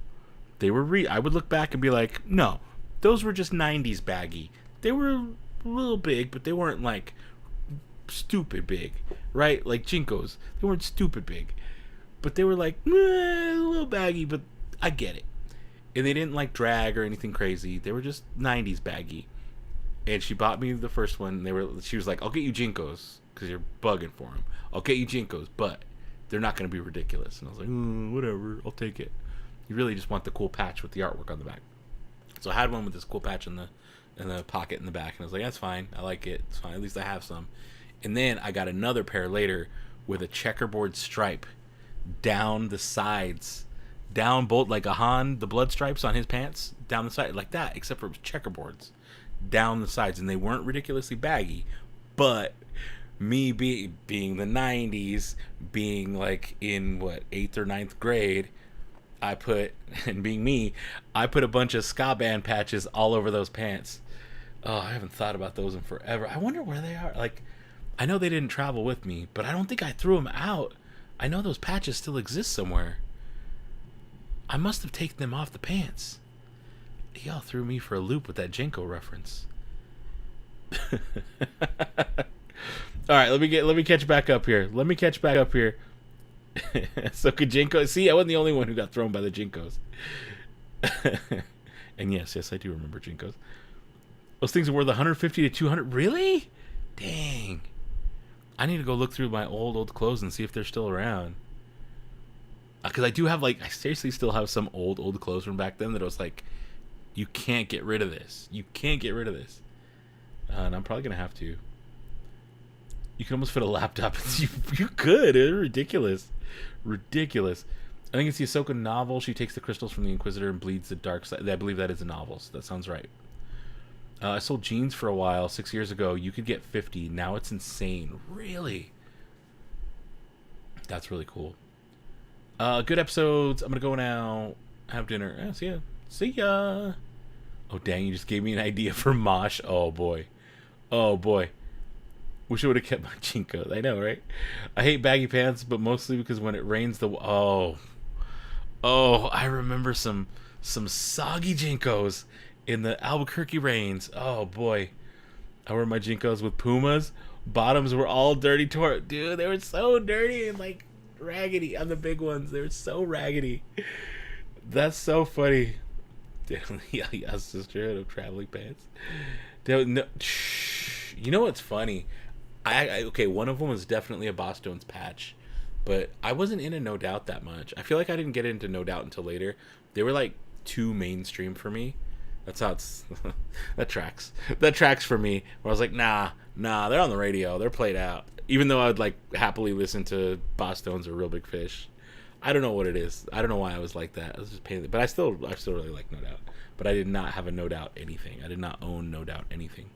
They were I would look back and be like, no, those were just 90s baggy. They were a little big, but they weren't like stupid big, right? Like Jinkos. They weren't stupid big, but they were like a little baggy, but I get it. And they didn't like drag or anything crazy. They were just 90s baggy. And she bought me the first one. She was like, I'll get you Jinkos because you're bugging for them. I'll get you Jinkos, but they're not going to be ridiculous. And I was like, whatever, I'll take it. You really just want the cool patch with the artwork on the back. So I had one with this cool patch in the pocket in the back, and I was like, that's fine. I like it. It's fine. At least I have some. And then I got another pair later with a checkerboard stripe down the sides, down both like a Han, the blood stripes on his pants, down the side like that, except for checkerboards down the sides, and they weren't ridiculously baggy, but me being the 90s, being like in what 8th or 9th grade, I put a bunch of ska band patches all over those pants. Oh, I haven't thought about those in forever. I wonder where they are. Like, I know they didn't travel with me, but I don't think I threw them out. I know those patches still exist somewhere. I must have taken them off the pants. Y'all threw me for a loop with that Jenko reference. All right, let me catch back up here. So could Jenko see? I wasn't the only one who got thrown by the Jinkos. And yes, I do remember Jinkos. Those things are worth 150 to 200. Really? Dang. I need to go look through my old clothes and see if they're still around. Because I do have, like, I seriously still have some old clothes from back then that I was like, you can't get rid of this. You can't get rid of this. And I'm probably going to have to. You can almost fit a laptop. You could. It's ridiculous. Ridiculous. I think it's the Ahsoka novel. She takes the crystals from the Inquisitor and bleeds the dark side. I believe that is a novel, so that sounds right. I sold jeans for a while. 6 years ago, you could get 50. Now it's insane. Really? That's really cool. Good episodes. I'm going to go now. Have dinner. See ya. See ya. Oh, dang. You just gave me an idea for Mosh. Oh, boy. Oh, boy. Wish I would have kept my Jinkos. I know, right? I hate baggy pants, but mostly because when it rains, oh, I remember some soggy Jinkos in the Albuquerque rains. Oh boy, I wear my Jinkos with Pumas. Bottoms were all dirty, dude. They were so dirty and like raggedy on the big ones. They were so raggedy. That's so funny. Yeah, sister of traveling pants. Dude, no, you know what's funny? Okay, one of them was definitely a Boss Stones patch, but I wasn't into No Doubt that much. I feel like I didn't get into No Doubt until later. They were like too mainstream for me. That's how it's that tracks for me, where I was like, nah, they're on the radio, they're played out. Even though I would like happily listen to Boss Stones or Real Big Fish. I don't know what it is. I don't know why I was like that. I was just paying, but I still really like No Doubt. But I did not have a No Doubt anything. I did not own No Doubt anything.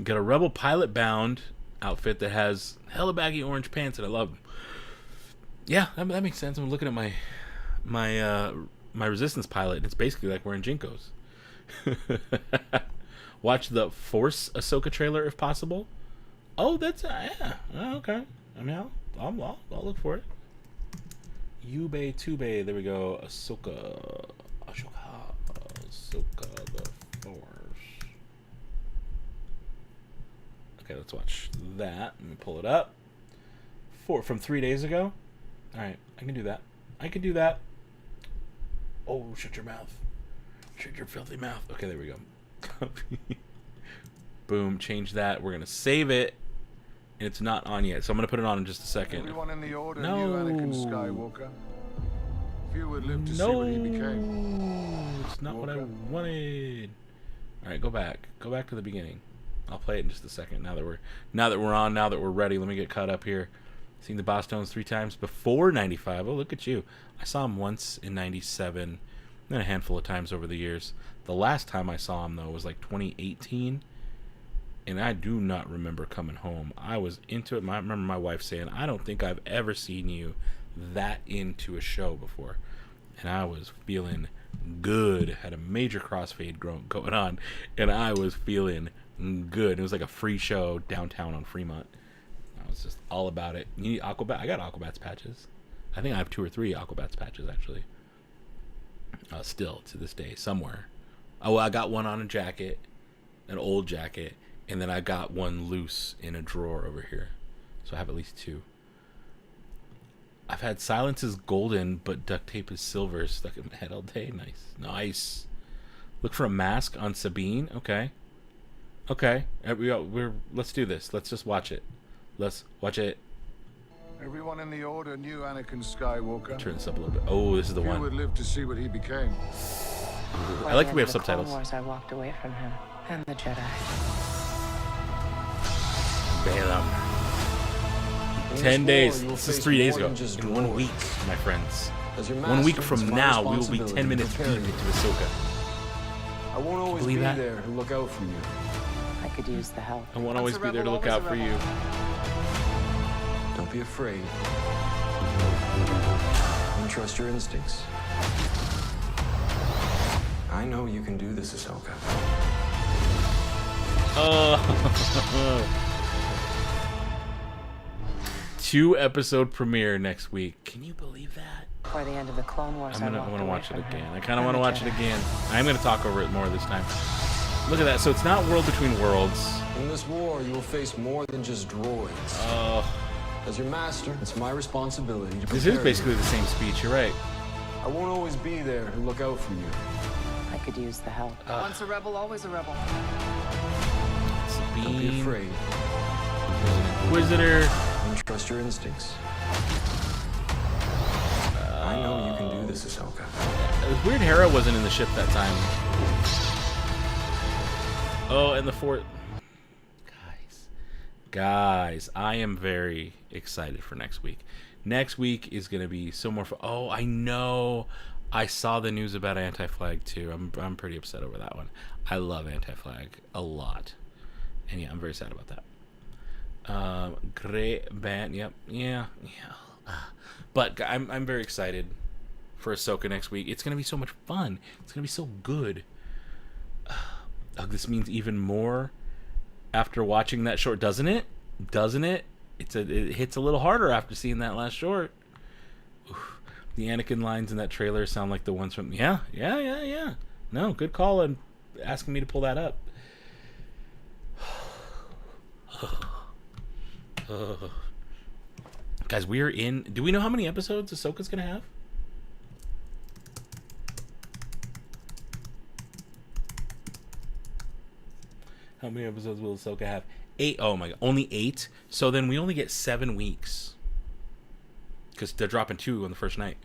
Got a Rebel Pilot Bound outfit that has hella baggy orange pants, and I love them. Yeah, that makes sense. I'm looking at my Resistance Pilot, and it's basically like wearing Jinkos. Watch the Force Ahsoka trailer if possible. Oh, that's yeah. Oh, okay. I mean, I'll look for it. Yubei Tubei. There we go. Ahsoka the Force. Okay, let's watch that. Let me pull it up. From 3 days ago. All right, I can do that. Oh, shut your mouth. Shut your filthy mouth. Okay, there we go. Copy. Boom, change that. We're gonna save it. And it's not on yet, so I'm gonna put it on in just a second. Everyone in the order No. knew Anakin Skywalker. Few would live to see what he became. It's not what I wanted. All right, go back to the beginning. I'll play it in just a second. Now that we're ready, let me get caught up here. Seen the Boss Stones 3 times before 95. Oh, look at you. I saw him once in 97, and a handful of times over the years. The last time I saw him, though, was like 2018, and I do not remember coming home. I was into it. I remember my wife saying, I don't think I've ever seen you that into a show before. And I was feeling good. Had a major crossfade going on, and I was feeling good. It was like a free show downtown on Fremont. I was just all about it. You need Aquabat? I got Aquabats patches. I think I have 2 or 3 Aquabats patches actually. Still to this day somewhere. Oh, I got one on a jacket, an old jacket, and then I got one loose in a drawer over here. So I have at least 2. I've had Silence is golden, but duct tape is silver stuck in my head all day. Nice. Look for a mask on Sabine. Okay. Let's do this. Let's just watch it. Let's watch it. Everyone in the order knew Anakin Skywalker. Turn this up a little bit. Oh, this is the Few one. would live to see what he became. I like that we have subtitles. Clone Wars, I walked away from him and the Jedi. Balaam. 10 days. This is 3 days ago. In 1 week, my friends. 1 week from now, we will be 10 minutes deep into Ahsoka. won't always be believe that? there to look out for you. I could use the help. I won't always be there to look out for you. Don't be afraid. And trust your instincts. I know you can do this, Ahsoka. Oh. 2-episode premiere next week. Can you believe that? Before the end of the Clone Wars, I'm gonna watch it again. I kind of want to watch it again. I'm gonna talk over it more this time. Look at that. So it's not World Between Worlds. In this war, you will face more than just droids. As your master, it's my responsibility to This prepare is basically you. the same speech. You're right. I won't always be there to look out for you. I could use the help. Once a rebel, always a rebel. Don't be afraid. There's an Inquisitor. And trust your instincts. I know you can do this, Ahsoka. It was weird Hera wasn't in the ship that time. Oh, and the fourth. Guys, I am very excited for next week. Next week is going to be so more fun. Oh, I know. I saw the news about Anti-Flag too. I'm pretty upset over that one. I love Anti-Flag a lot. And yeah, I'm very sad about that. Great band. Yep. Yeah. But I'm very excited for Ahsoka next week. It's going to be so much fun. It's going to be so good. This means even more after watching that short, doesn't it? Doesn't it? It hits a little harder after seeing that last short. Oof. The Anakin lines in that trailer sound like the ones from yeah. No, good call on asking me to pull that up. Guys, we're in. Do we know how many episodes Ahsoka's gonna have? How many episodes will Ahsoka have? 8. Oh my god, only 8. So then we only get 7 weeks because they're dropping 2 on the first night.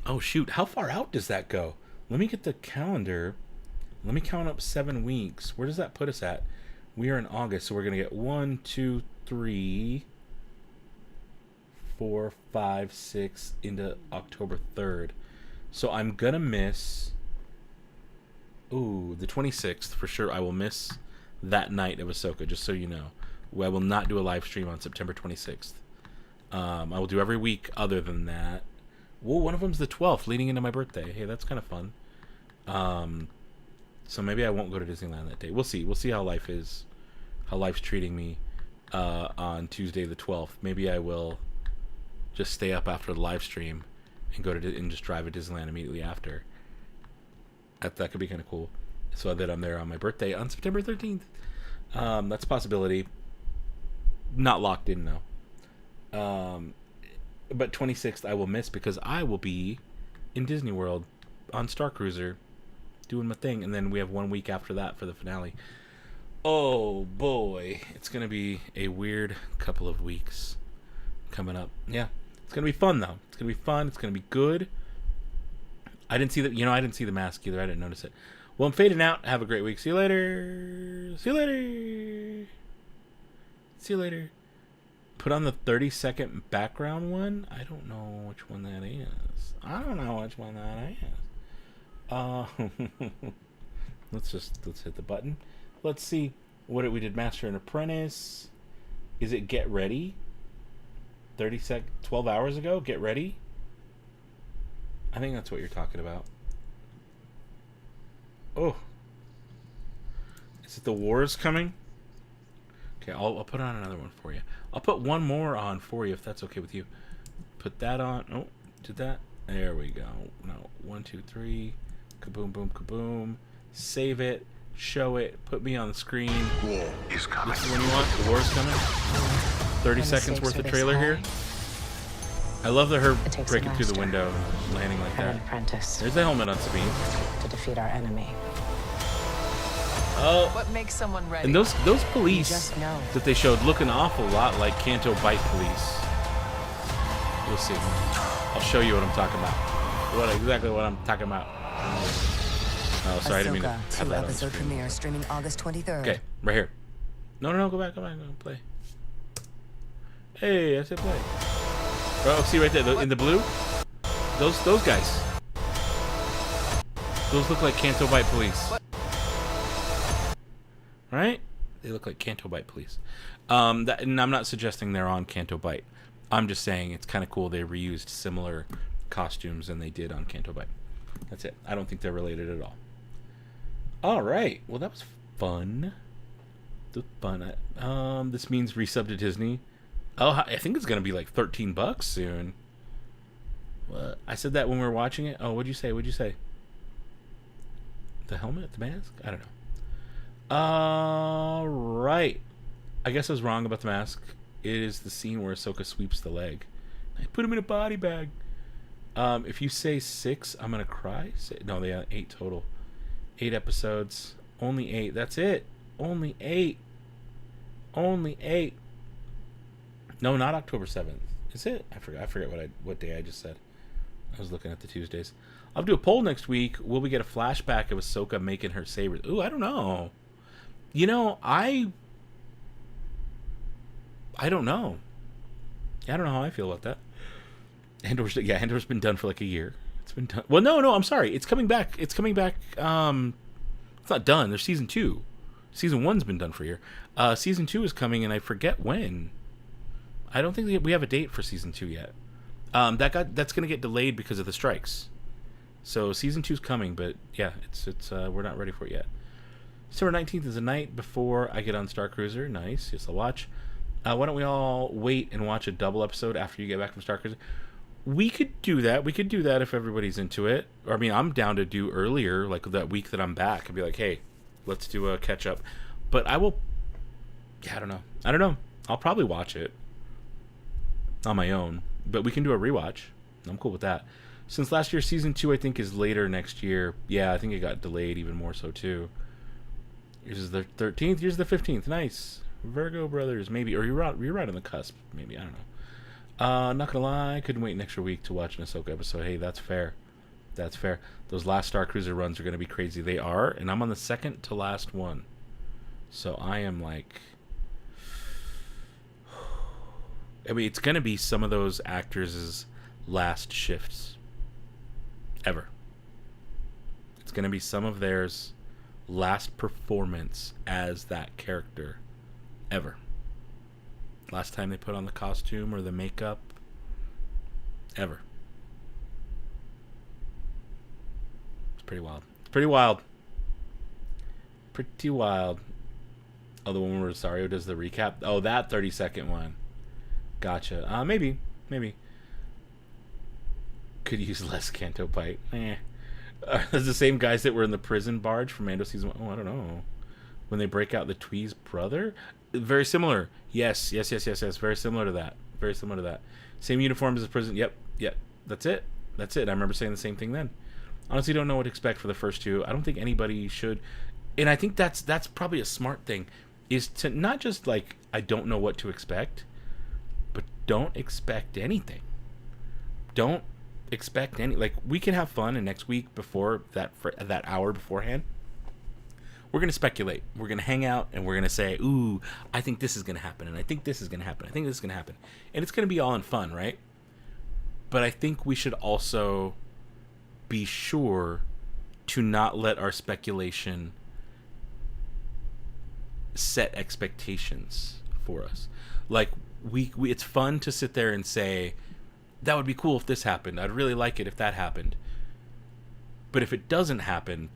Oh shoot, how far out does that go? Let me get the calendar. Let me count up 7 weeks. Where does that put us at? We are in August, so we're gonna get 1, 2, 3, 4, 5, 6 into October 3rd. So I'm gonna miss. Ooh, the 26th for sure. I will miss that night of Ahsoka, just so you know. I will not do a live stream on September 26th. I will do every week other than that. Well, one of them's the 12th, leading into my birthday. Hey, that's kind of fun. So maybe I won't go to Disneyland that day. We'll see. We'll see how life is, how life's treating me on Tuesday the 12th. Maybe I will just stay up after the live stream and go to and just drive to Disneyland immediately after. That could be kind of cool. So that I'm there on my birthday on September 13th. That's a possibility. Not locked in though. But 26th I will miss because I will be in Disney World on Star Cruiser doing my thing, and then we have 1 week after that for the finale. Oh boy, it's gonna be a weird couple of weeks coming up. Yeah, it's gonna be fun though. It's gonna be fun. It's gonna be good. I didn't see I didn't see the mask either. I didn't notice it. Well, I'm fading out. Have a great week. See you later. See you later. See you later. Put on the 30-second background one. I don't know which one that is. Let's hit the button. Let's see what we did. Master and Apprentice. Is it Get Ready? 12 hours ago. Get Ready. I think that's what you're talking about. Oh. Is it The Wars coming? Okay, I'll put on another one for you. I'll put one more on for you if that's okay with you. Put that on. Oh, did that? There we go. No, 1, 2, 3. Kaboom, boom, kaboom. Save it. Show it. Put me on the screen. War is coming. This is when you want. The War's coming. 30 seconds worth of trailer here. I love her breaking through the window and landing like that. There's the helmet on Sabine. To defeat our enemy. Oh. What makes someone ready? And those police that they showed look an awful lot like Canto Bite police. You'll see. I'll show you what I'm talking about. Exactly what I'm talking about. Oh, sorry, I didn't mean to have that on the screen. Premiere streaming August 23rd. Okay, right here. No, go back, go play. Hey, I said play. Oh, see right there, in the blue? Those guys. Those look like Canto Bite police. Right? They look like Canto Bite police. And I'm not suggesting they're on Canto Bite. I'm just saying it's kind of cool they reused similar costumes than they did on Canto Bite. That's it. I don't think they're related at all. All right. Well, that was fun. This means resub to Disney. Oh, I think it's going to be like $13 soon. What? I said that when we were watching it. Oh, what'd you say? What'd you say? The helmet? The mask? I don't know. All right. I guess I was wrong about the mask. It is the scene where Ahsoka sweeps the leg. I put him in a body bag. If you say 6, I'm going to cry. No, they have 8 total. 8 episodes. Only 8. That's it. Only 8. Only 8. No, not October 7th. Is it? I forget what day I just said. I was looking at the Tuesdays. I'll do a poll next week. Will we get a flashback of Ahsoka making her sabers? Ooh, I don't know. You know, I don't know. I don't know how I feel about that. Andor's been done for like a year. It's been done. Well, no, I'm sorry. It's coming back. It's coming back. It's not done. There's season 2. Season 1's been done for a year. Season 2 is coming, and I forget when. I don't think we have a date for season 2 yet. That's going to get delayed because of the strikes. So season 2's coming, but yeah, it's we're not ready for it yet. December 19th is the night before I get on Star Cruiser. Nice. Yes, I'll watch. Why don't we all wait and watch a double episode after you get back from Star Cruiser? We could do that. We could do that if everybody's into it. Or, I mean, I'm down to do earlier, like that week that I'm back. I'd be like, hey, let's do a catch up. But I will. Yeah, I don't know. I'll probably watch it on my own. But we can do a rewatch. I'm cool with that. Since last year, season 2, I think, is later next year. Yeah, I think it got delayed even more so, too. Yours is the 13th. Yours is the 15th. Nice. Virgo Brothers, maybe. Or you're right on the cusp. Maybe. I don't know. Not gonna lie, I couldn't wait an extra week to watch an Ahsoka episode. Hey, that's fair. That's fair. Those last Star Cruiser runs are gonna be crazy. They are, and I'm on the second to last one. So I am like... I mean, it's gonna be some of those actors' last shifts ever. It's gonna be some of theirs last performance as that character ever. Last time they put on the costume or the makeup ever. It's pretty wild. It's pretty wild. Pretty wild. Oh, the one where Rosario does the recap? Oh, that 30-second one. Gotcha. Maybe. Could use less Canto Bite. There's the same guys that were in the prison barge from Mando season 1. Oh, I don't know. When they break out the Twee's brother? Very similar. Yes. Very similar to that. Same uniform as the prison. Yep. That's it. I remember saying the same thing then. Honestly, don't know what to expect for the first 2. I don't think anybody should. And I think that's probably a smart thing, is to not just like, I don't know what to expect, but don't expect anything. Don't expect any, like, we can have fun, and next week before that, for that hour beforehand, we're going to speculate. We're going to hang out, and we're going to say, ooh, I think this is going to happen, and I think this is going to happen. I think this is going to happen. And it's going to be all in fun, right? But I think we should also be sure to not let our speculation set expectations for us. Like, we it's fun to sit there and say, that would be cool if this happened. I'd really like it if that happened. But if it doesn't happen,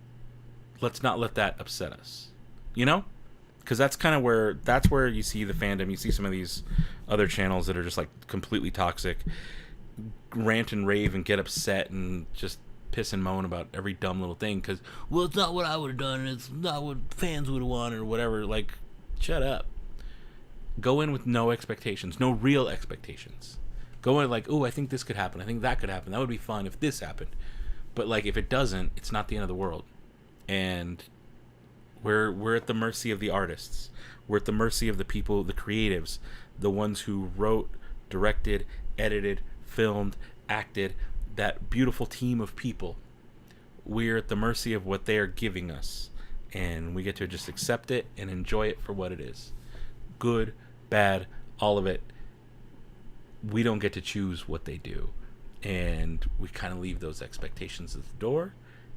let's not let that upset us. You know? Because that's kind of where you see the fandom. You see some of these other channels that are just like completely toxic, rant and rave and get upset and just piss and moan about every dumb little thing because, well, it's not what I would have done, it's not what fans would have wanted or whatever. Like, shut up. Go in with no expectations, no real expectations. Go in like, oh, I think this could happen, I think that could happen, that would be fun if this happened. But like, if it doesn't, it's not the end of the world. And we're at the mercy of the artists. We're at the mercy of the people, the creatives, the ones who wrote, directed, edited, filmed, acted, that beautiful team of people. We're at the mercy of what they are giving us, and we get to just accept it and enjoy it for what it is. Good, bad, all of it. We don't get to choose what they do, and we kind of leave those expectations at the door,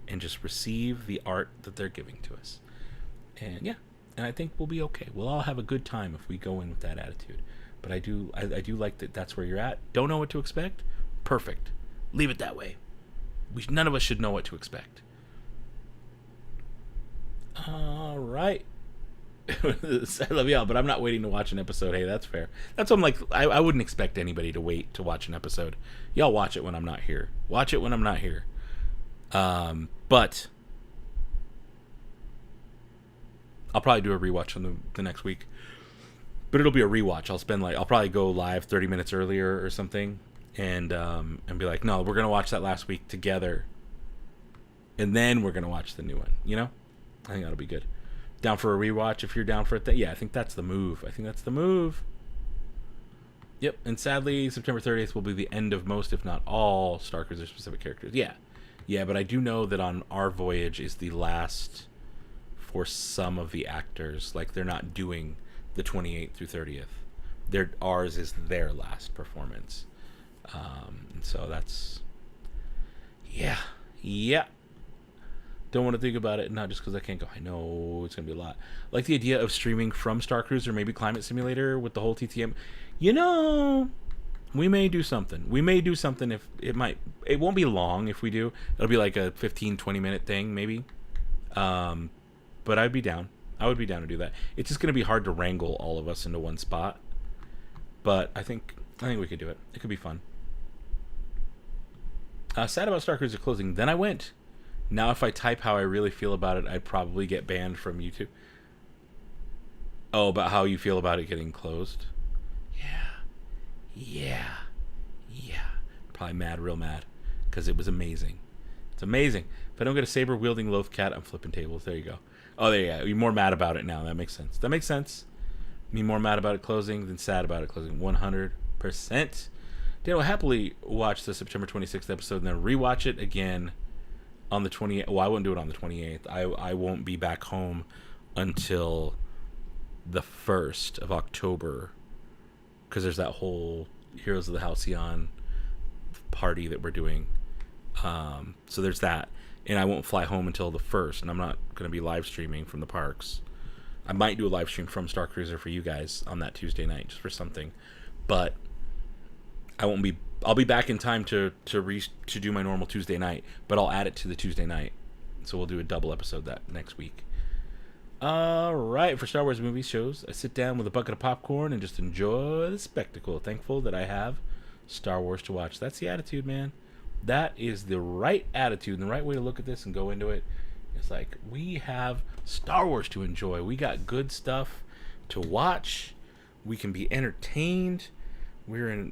and just receive the art that they're giving to us. And yeah, and I think we'll be okay. We'll all have a good time if we go in with that attitude. But I do like that that's where you're at. Don't know what to expect? Perfect. Leave it that way. None of us should know what to expect. All right. I love y'all, but I'm not waiting to watch an episode. Hey, that's fair. That's what I'm like. I wouldn't expect anybody to wait to watch an episode. Y'all watch it when I'm not here. Watch it when I'm not here. But I'll probably do a rewatch on the next week. But it'll be a rewatch. I'll probably go live 30 minutes earlier or something, and be like, no, we're gonna watch that last week together, and then we're gonna watch the new one. You know, I think that'll be good. Down for a rewatch if you're down for it. Yeah, I think that's the move. Yep. And sadly, September 30th will be the end of most, if not all, Star Cruiser specific characters. Yeah. But I do know that on our voyage is the last for some of the actors. Like, they're not doing the 28th through 30th. Ours is their last performance. And so that's, yeah. Don't want to think about it, not just because I can't go. I know it's going to be a lot. Like the idea of streaming from Star Cruiser, maybe Climate Simulator with the whole TTM. You know, we may do something. If it won't be long if we do. It'll be like a 15-20 minute thing maybe. But I'd be down. I would be down to do that. It's just going to be hard to wrangle all of us into one spot. But I think we could do it. It could be fun. Sad about Star Cruiser closing. Then I went. Now if I type how I really feel about it, I'd probably get banned from YouTube. Oh, about how you feel about it getting closed? Yeah. Probably real mad. Because it was amazing. It's amazing. If I don't get a saber-wielding loath cat, I'm flipping tables. There you go. Oh, there you go. You're more mad about it now. That makes sense. Me more mad about it closing than sad about it closing. 100%. Daniel will happily watch the September 26th episode and then rewatch it again on the 28th. Well, I wouldn't do it on the 28th. I won't be back home until the 1st of October because there's that whole Heroes of the Halcyon party that we're doing. So there's that. And I won't fly home until the 1st, and I'm not going to be live streaming from the parks. I might do a live stream from Star Cruiser for you guys on that Tuesday night, just for something. But I'll be back in time to do my normal Tuesday night, but I'll add it to the Tuesday night. So we'll do a double episode that next week. All right, for Star Wars movie shows, I sit down with a bucket of popcorn and just enjoy the spectacle. Thankful that I have Star Wars to watch. That's the attitude, man. That is the right attitude and the right way to look at this and go into it. It's like, we have Star Wars to enjoy. We got good stuff to watch. We can be entertained. We're in,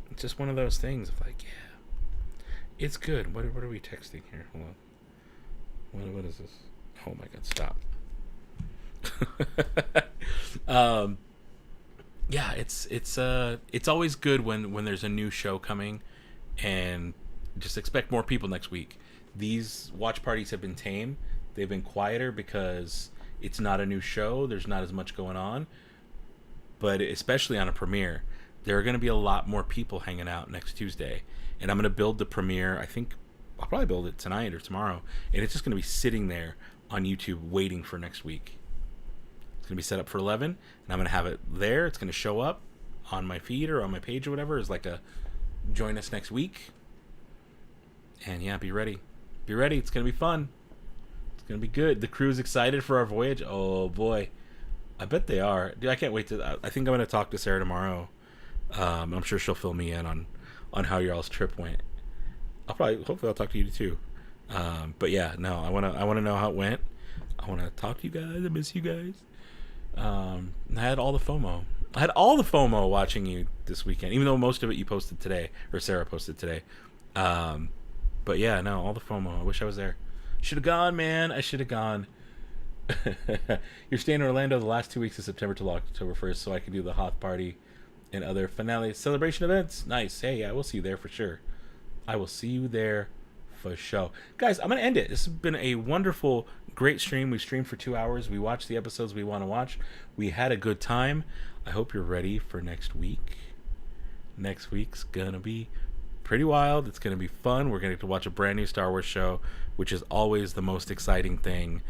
it's just one of those things of like, yeah, it's good. What are we texting here? Hold on. What is this? Oh my God, stop. Yeah, it's always good when there's a new show coming, and just expect more people next week. These watch parties have been tame. They've been quieter because it's not a new show. There's not as much going on. But especially on a premiere, there are going to be a lot more people hanging out next Tuesday. And I'm going to build the premiere. I think I'll probably build it tonight or tomorrow. And it's just going to be sitting there on YouTube waiting for next week. It's going to be set up for 11. And I'm going to have it there. It's going to show up on my feed or on my page or whatever as like a join us next week. And yeah, be ready. Be ready. It's going to be fun. It's going to be good. The crew's excited for our voyage. Oh, boy. I bet they are. Dude, I can't wait to... I think I'm going to talk to Sarah tomorrow. I'm sure she'll fill me in on how y'all's trip went. Hopefully I'll talk to you too. But yeah, no, I want to know how it went. I want to talk to you guys. I miss you guys. I had all the FOMO. I had all the FOMO watching you this weekend, even though most of it you posted today, or Sarah posted today. But yeah, no, all the FOMO. I wish I was there. Should have gone, man. I should have gone. You're staying in Orlando the last 2 weeks of September till October 1st, so I can do the Hoth party and other finale celebration events. Nice. Hey, yeah, we'll see you there for sure. I will see you there for sure. Guys, I'm going to end it. This has been a wonderful, great stream. We streamed for 2 hours. We watched the episodes we want to watch. We had a good time. I hope you're ready for next week. Next week's going to be pretty wild. It's going to be fun. We're going to get to watch a brand new Star Wars show which is always the most exciting thing,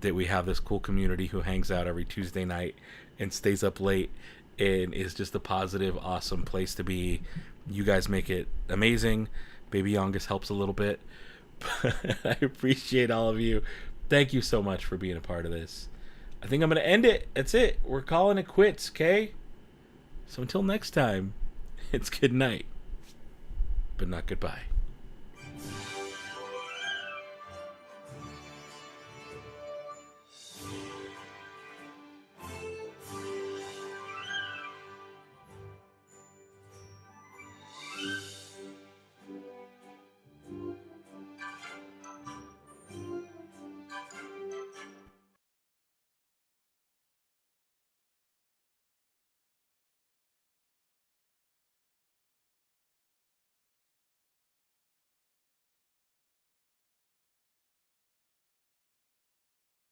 that we have this cool community who hangs out every Tuesday night and stays up late and is just a positive, awesome place to be. You guys make it amazing. Baby Youngest helps a little bit. But I appreciate all of you. Thank you so much for being a part of this. I think I'm going to end it. That's it. We're calling it quits, okay? So until next time, it's good night, but not goodbye.